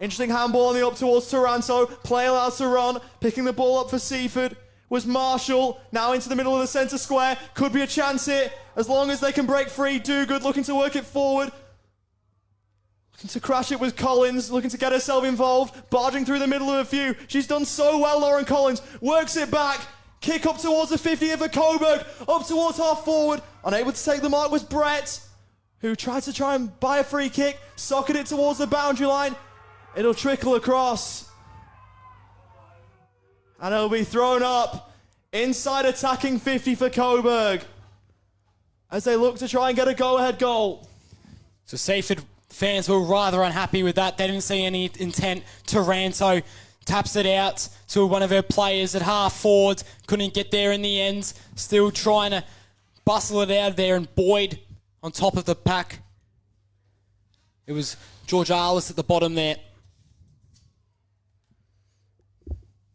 Interesting handball on the up towards Taranto. Play allowed to run. Picking the ball up for Seaford was Marshall. Now into the middle of the centre square. Could be a chance here. As long as they can break free. Dogood looking to work it forward. Looking to crash it with Collins. Looking to get herself involved. Barging through the middle of a few. She's done so well, Lauren Collins. Works it back. Kick up towards the 50 of Coburg. Up towards half forward. Unable to take the mark was Brett, who tried to try and buy a free kick. Socketed it towards the boundary line. It'll trickle across. And it'll be thrown up. Inside attacking 50 for Coburg, as they look to try and get a go-ahead goal. So Seaford fans were rather unhappy with that. They didn't see any intent. Taranto taps it out to one of her players at half forward. Couldn't get there in the end. Still trying to bustle it out of there. And Boyd on top of the pack. It was George Arliss at the bottom there.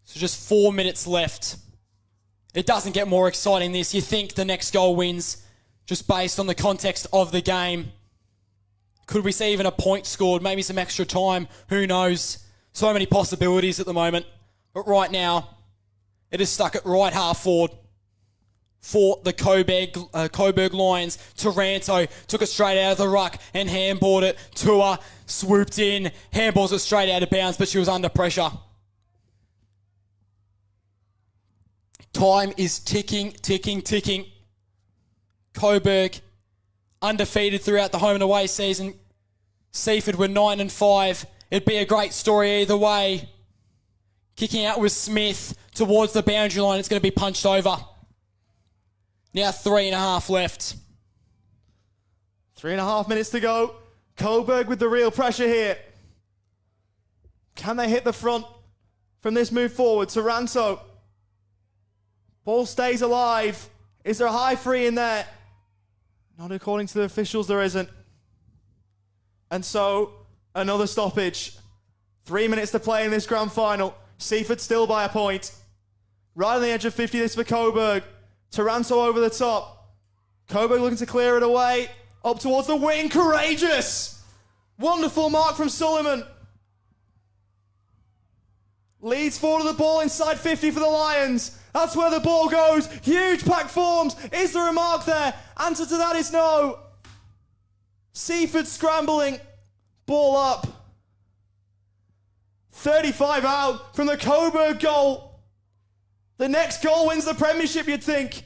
So just 4 minutes left. It doesn't get more exciting this. You think the next goal wins just based on the context of the game. Could we see even a point scored? Maybe some extra time. Who knows? So many possibilities at the moment. But right now, it is stuck at right half forward for the Coburg Lions. Taranto took it straight out of the ruck and handballed it. Tua swooped in, handballs it straight out of bounds, but she was under pressure. Time is ticking, ticking, ticking. Coburg undefeated throughout the home and away season. Seaford were 9-5. It'd be a great story either way. Kicking out with Smith towards the boundary line. It's going to be punched over. Now 3.5 left. 3.5 minutes to go. Coburg with the real pressure here. Can they hit the front from this move forward? Taranto. Ball stays alive. Is there a high free in there? Not according to the officials, there isn't. And so, another stoppage. 3 minutes to play in this grand final. Seaford still by a point. Right on the edge of 50, this for Coburg. Taranto over the top. Coburg looking to clear it away. Up towards the wing. Courageous! Wonderful mark from Suleiman. Leads forward to the ball inside 50 for the Lions. That's where the ball goes. Huge pack forms. Is there a mark there? Answer to that is no. Seaford scrambling. Ball up. 35 out from the Coburg goal. The next goal wins the premiership, you'd think.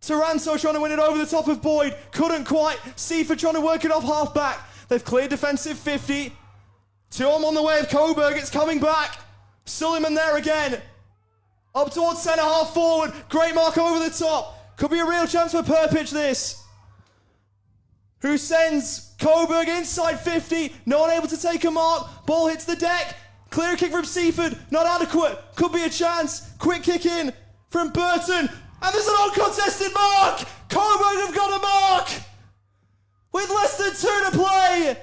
Taranto trying to win it over the top of Boyd. Couldn't quite. Seaford trying to work it off half back. They've cleared defensive 50. Tuom on the way of Coburg. It's coming back. Suleiman there again. Up towards centre half forward. Great mark over the top. Could be a real chance for Perpich this. Who sends Coburg inside 50. No one able to take a mark. Ball hits the deck. Clear kick from Seaford. Not adequate. Could be a chance. Quick kick in from Burton. And there's an uncontested mark. Coburg have got a mark. With less than 2 to play.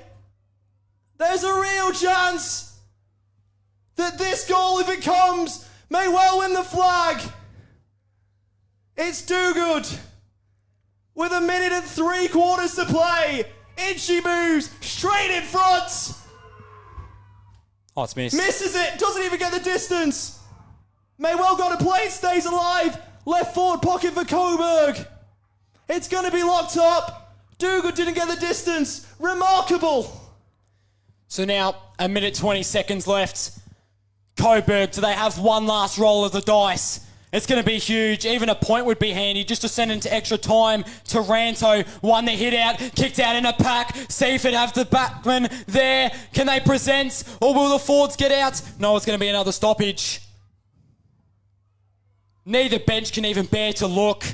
There's a real chance that this goal, if it comes, may well win the flag. It's Dogood with 1 minute and 3/4 to play. In she moves, straight in front. Oh, it's missed. Misses it, doesn't even get the distance. May well go to play, it stays alive. Left forward pocket for Coburg. It's going to be locked up. Dogood didn't get the distance. Remarkable. So now, 1 minute 20 seconds left. Coburg, do they have one last roll of the dice? It's going to be huge. Even a point would be handy just to send into extra time. Taranto won the hit out, kicked out in a pack. Seaford have the backman there. Can they present or will the forwards get out? No, it's going to be another stoppage. Neither bench can even bear to look.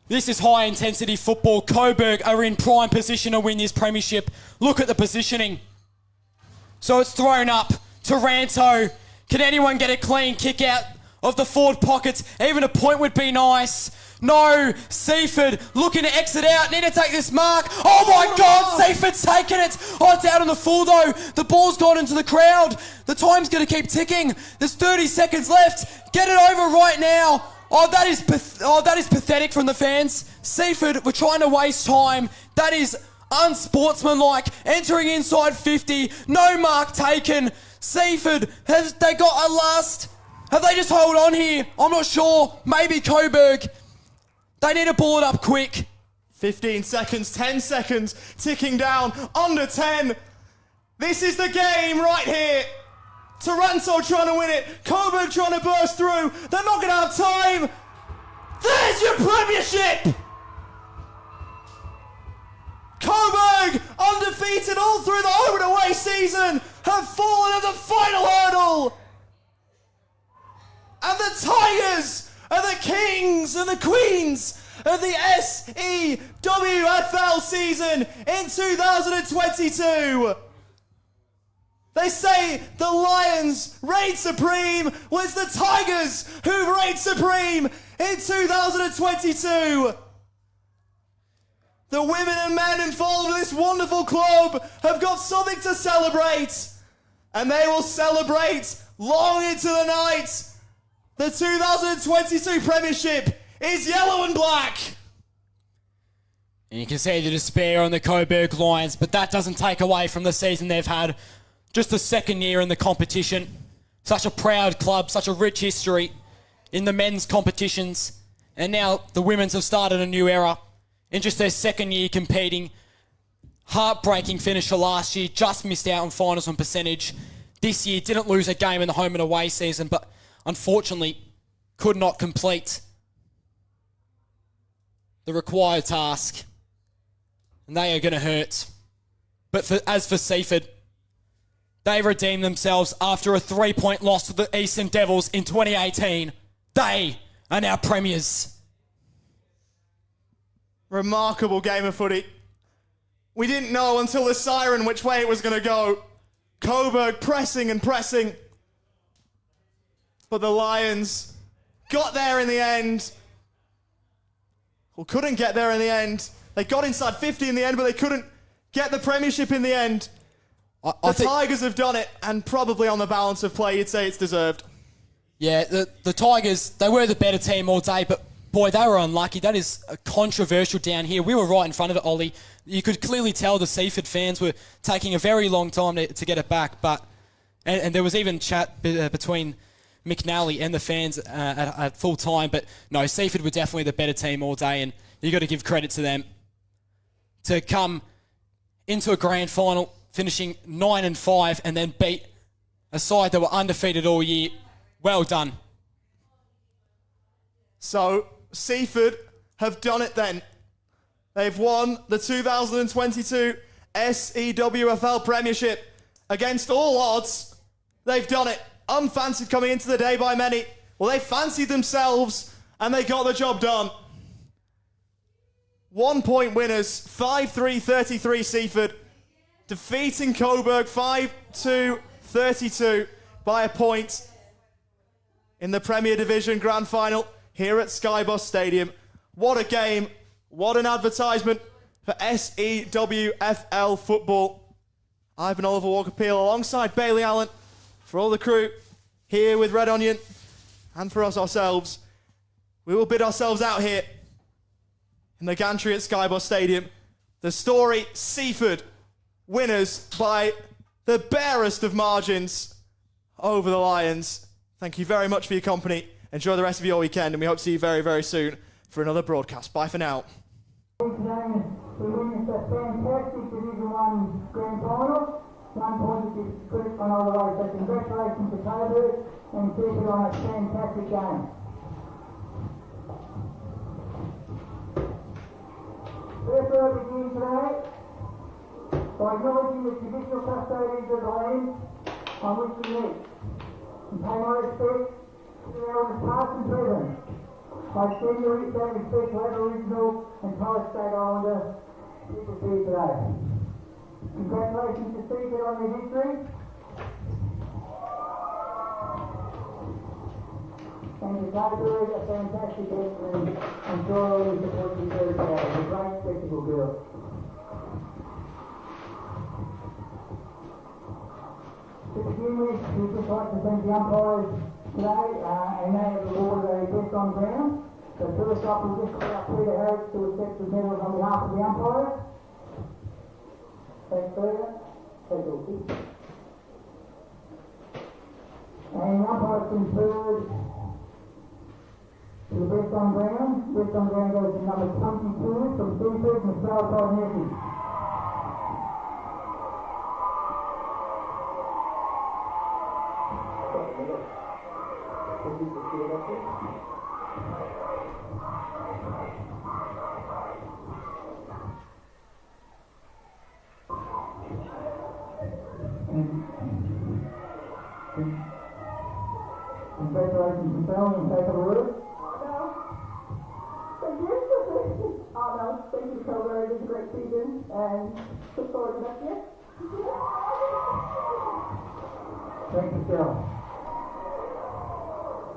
This is high intensity football. Coburg are in prime position to win this premiership. Look at the positioning. So it's thrown up. Taranto, can anyone get a clean kick out of the forward pockets? Even a point would be nice. No, Seaford looking to exit out. Need to take this mark. Oh my God, Seaford's taken it. Oh, it's out on the full though. The ball's gone into the crowd. The time's going to keep ticking. There's 30 seconds left. Get it over right now. Oh, that is pathetic from the fans. Seaford, we're trying to waste time. That is unsportsmanlike. Entering inside 50. No mark taken. Seaford, have they got a last? Have they just hold on here? I'm not sure. Maybe Coburg. They need to ball it up quick. 15 seconds, 10 seconds, ticking down, under 10. This is the game right here. Taranto trying to win it. Coburg trying to burst through. They're not going to have time. There's your premiership. Coburg, undefeated all through the home and away season, have fallen at the final hurdle. And the Tigers are the kings and the queens of the SEWFL season in 2022. They say the Lions reign supreme. Well, it's the Tigers who reign supreme in 2022. The women and men involved in this wonderful club have got something to celebrate. And they will celebrate long into the night. The 2022 Premiership is yellow and black. And you can see the despair on the Coburg Lions, but that doesn't take away from the season they've had. Just the second year in the competition. Such a proud club, such a rich history in the men's competitions. And now the women's have started a new era in just their second year competing. Heartbreaking finisher last year, just missed out on finals on percentage. This year didn't lose a game in the home and away season, but unfortunately could not complete the required task. And they are going to hurt. But as for Seaford, they redeemed themselves after a 3-point loss to the Eastern Devils in 2018. They are now premiers. Remarkable game of footy. We didn't know until the siren which way it was going to go. Coburg pressing and pressing. But the Lions got there in the end. Or couldn't get there in the end. They got inside 50 in the end, but they couldn't get the premiership in the end. The Tigers have done it, and probably on the balance of play, you'd say it's deserved. Yeah, the Tigers, they were the better team all day, but boy, they were unlucky. That is controversial down here. We were right in front of it, Ollie. You could clearly tell the Seaford fans were taking a very long time to get it back, but and there was even chat between McNally and the fans at full time, but no, Seaford were definitely the better team all day, and you got to give credit to them to come into a grand final, finishing 9-5, and then beat a side that were undefeated all year. Well done. So, Seaford have done it then. They've won the 2022 SEWFL Premiership against all odds. They've done it. Unfancied coming into the day by many. Well, they fancied themselves and they got the job done. 1 point winners, 5-3-33 Seaford, defeating Coburg 5-2-32 by a point in the Premier Division Grand Final here at Skybus Stadium. What a game. What an advertisement for SEWFL football. I've been Oliver Walker-Peel alongside Bailey Allen for all the crew here with Red Onion and for us ourselves. We will bid ourselves out here in the gantry at Skybus Stadium. The story, Seaford, winners by the barest of margins over the Lions. Thank you very much for your company. Enjoy the rest of your weekend, and we hope to see you very, very soon for another broadcast. Bye for now. We witnessed a fantastic Division 1 grand final. 1 point is credit on all the way. So congratulations to Coburg and keep it on a fantastic game. Therefore, begin today by acknowledging the traditional custodians of the land on which we meet, and pay my respect to the elders past and present. I extend that respect to Aboriginal and Torres Strait Islander people here today. Congratulations to Seaford on their victory. And to Coburg, a fantastic excellent, and sure is the coaching third tower. A great spectacle, girl. To begin with, we'd just like to thank the umpires today, and they have awarded a best on ground. So first up, we'll just call up Peter Harris to accept the medals on behalf of the umpires. Thanks, Peter. Take your seat. And the umpire's been third to the best on ground. Best on ground goes to number 22 from Seaford, Michelle Polnecki. Congratulations, Michelle, and take it away. Thank you, Coburg. It was a great season, and look forward to next year. Thanks, Michelle.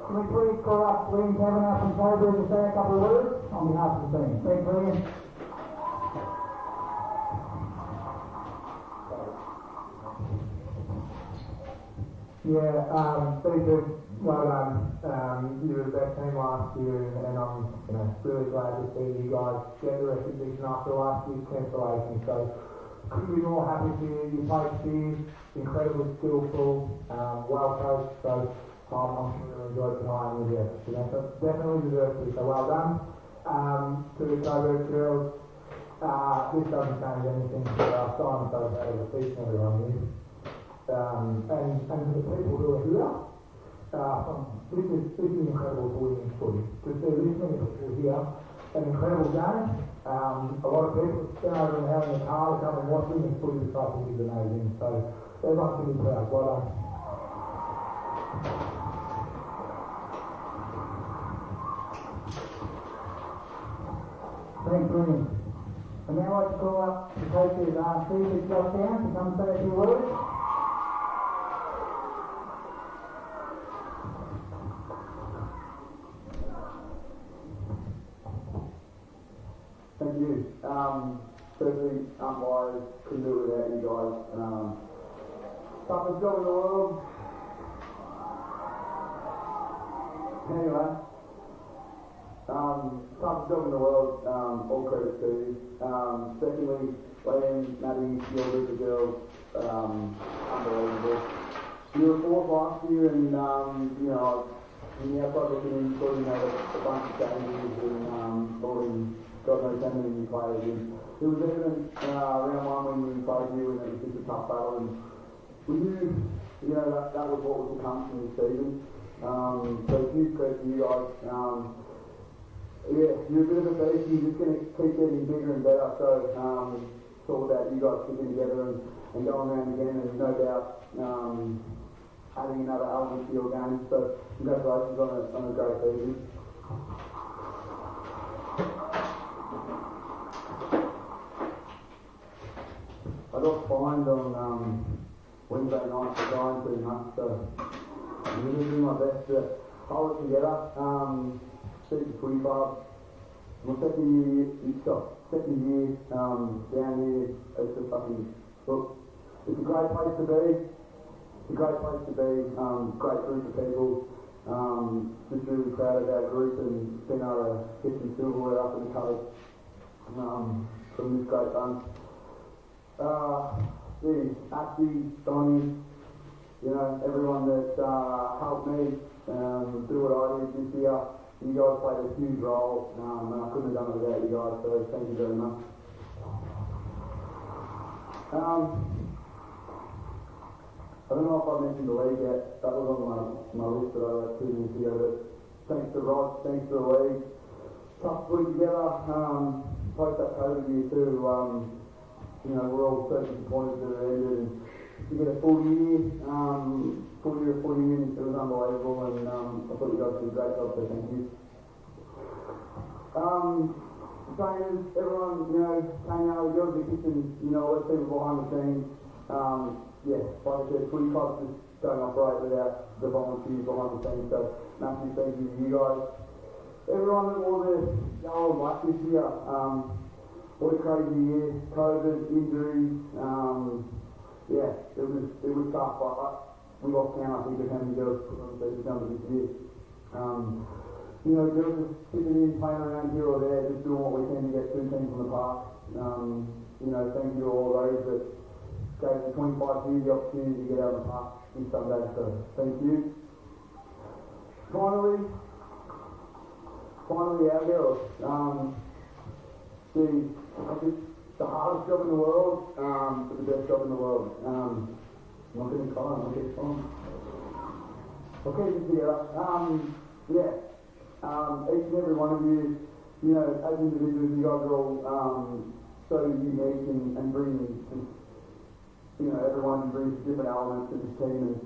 Can we please call up Liam Kavanagh from Coburg to say a couple of words on behalf of the team? Thanks, Liam. Yeah, pretty good. Well done. You were the best team last year, and I'm really glad to see you guys get the recognition after last year's cancellation. So couldn't be more happy for you. You played fierce, incredibly skillful, well coached. So I'm sure you'll enjoy tonight and with the effort. So definitely deserves it. So well done. To the Coburg girls, this doesn't change anything for our Simon does out of the each and everyone here. And for the people who are here, this is incredible for women's footy. To see this many people here, an incredible game. A lot of people stand over and out in the car to come and watch women's footy this afternoon is amazing. So everyone can be proud. Well done. Thanks, Liam. And now I'd like to call up the coaches, Steve Josh Down, to come say a few words. Thank you. Firstly, umpires, couldn't do it without you guys. Toughest job in the world. Anyway, toughest job in the world, all credit to you. Secondly, Liam, Maddie, your group of girls, unbelievable. You were fourth last year and, when the outside looking in, thought you made a bunch of changes and thought God knows how many new players in. It was evident round one when we played you and it was just a tough battle and we knew, that was what was to come from this season. So huge credit to you guys. You're a bit of a beast, you're just going to keep getting bigger and better. So it's all about you guys sticking together and going around again and no doubt adding another element to your game. So congratulations on a great season. I got fined on Wednesday night for dying too much, so I'm going to do my best to hold it together. Speak to Footy Club. My second year down here. It's a fucking look. It's a great place to be. It's a great place to be. Great group of people. Just really proud of our group and been able to get some silverware up in the coast from this great bunch. Ashley, Donnie, everyone that helped me do what I did this year. You guys played a huge role, and I couldn't have done it without you guys, so thank you very much. I don't know if I mentioned the league yet. That was on my list that I wrote 2 minutes ago, but thanks to Rod, thanks to the league. Tough to put it together. Post that COVID year too. We're all so disappointed that it ended. And to get a full year of footy in, it was unbelievable, and I thought you guys did a great job, so thank you. Trainers, everyone, Tanya, you're the kitchen, let's people behind the scenes. yeah, like I said, footy clubs just don't operate without the volunteers behind the scenes. So massive thank you to you guys. Everyone that wore the yellow and black this year. What a crazy year. COVID, injuries. Yeah, it was tough. We lost count, I think, of how many girls put on the numbers this year. You know, girls just sitting in, playing around here or there, just doing what we can to get two teams on the park. You know, thank you to all those that gave the 25 years the opportunity to get out on the park this Sunday. So thank you. Finally, our girls. I think the hardest job in the world, but the best job in the world. I'm not going to cry, I'll get fine. Okay, just together. Yeah. Each and every one of you, you know, as individuals, you guys are all so unique and bring, you know, everyone brings different elements to this team. And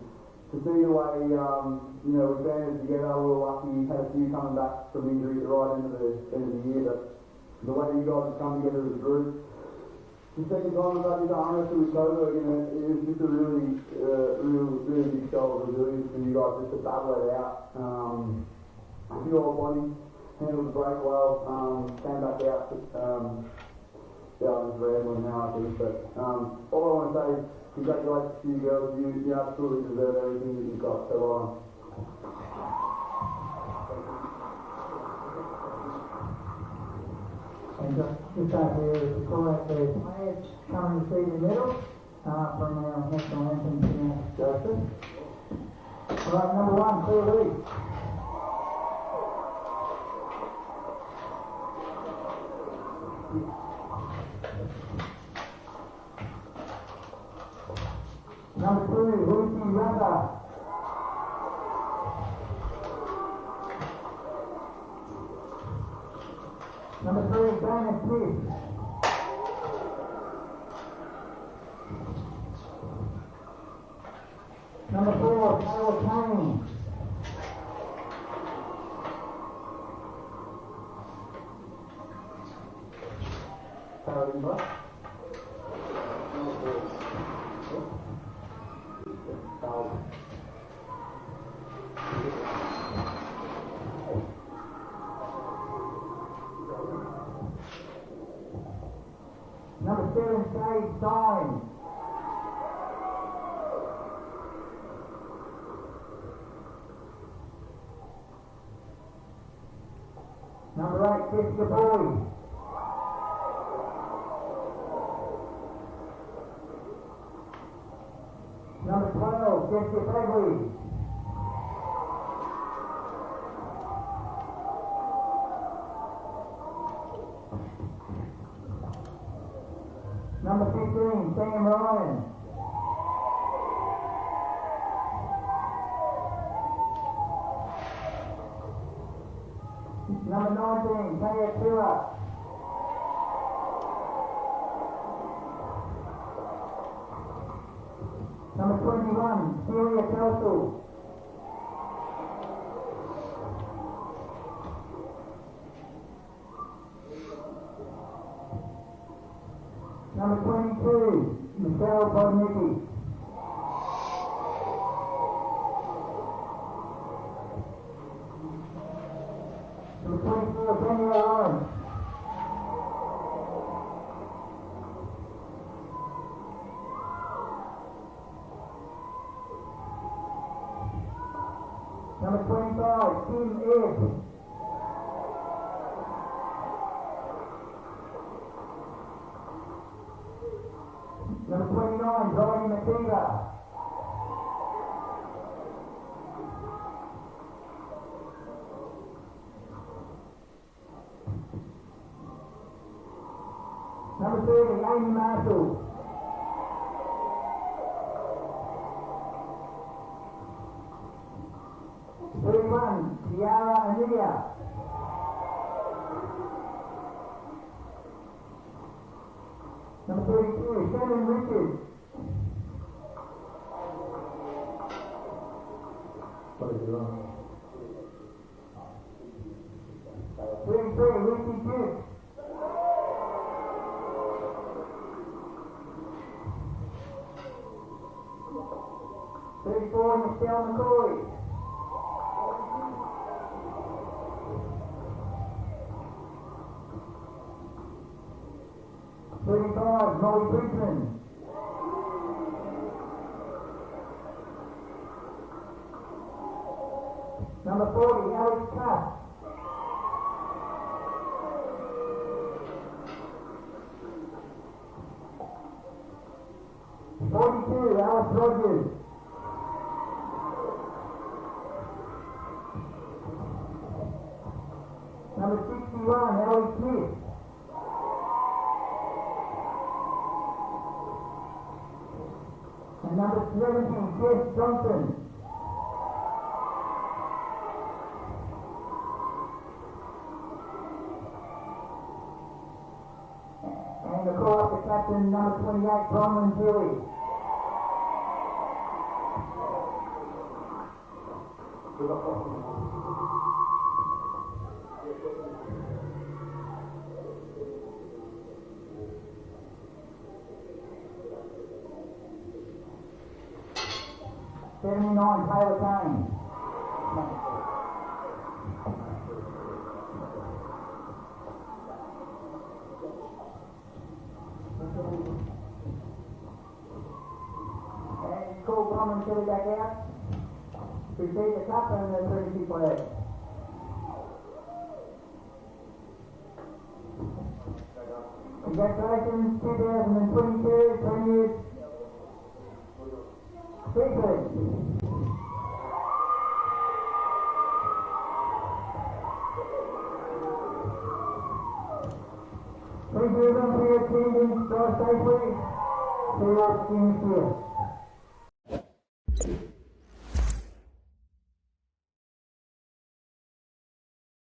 to see the way, you know, we banded together, we were lucky, had a few coming back from injury at the right end of the year, but the way you guys have come together as a group. The second time I've had this honour with Coburg, and it was just a really big show of resilience for you guys just to battle it out. Your old body handled the break well, came back out. Yeah, I'm just rambling now, I think, but all I want to say is congratulations to you girls. You absolutely deserve everything that you've got. So, And just out here, before the players coming to see the medal from our national anthem to Joseph. Right, number 1, Claire Lee. Number 2, Lucy Randa. Number 3, Dana Smith. Number 4, Taylor Kane. Caroline Buck. Number 7, Sage Stein. Number 8, Jessica Boyd. Number 12, Jessica Begley. Number 15, Sam Ryan. Number 19, Taya Tira. Number 21, Celia Kelsey. Number 22, Michelle Bodnicki. Number 24, Daniel Owen. Number 25, Tim Ebb. Number 29, Brodie Mativa. Number 30, Amy Marshall. Tiara Amelia. Number 32, Shannon Richards. Lucy Duke. 34, Michelle McCoy. 35, Molly Bridgman. Number 40, Alex Cuss. Alice Rogers. Number 61, Ellie Smith. And number 70, Jess Johnson. And the call up to captain number 28, Bronwyn Tilly. Taylor Kane. And call Bronwyn Tilly back out. Receive the cup and the 32 flag. Congratulations, 2022 Premiers Season. Thank you everyone for your attendance. Drive safely. See you all next year.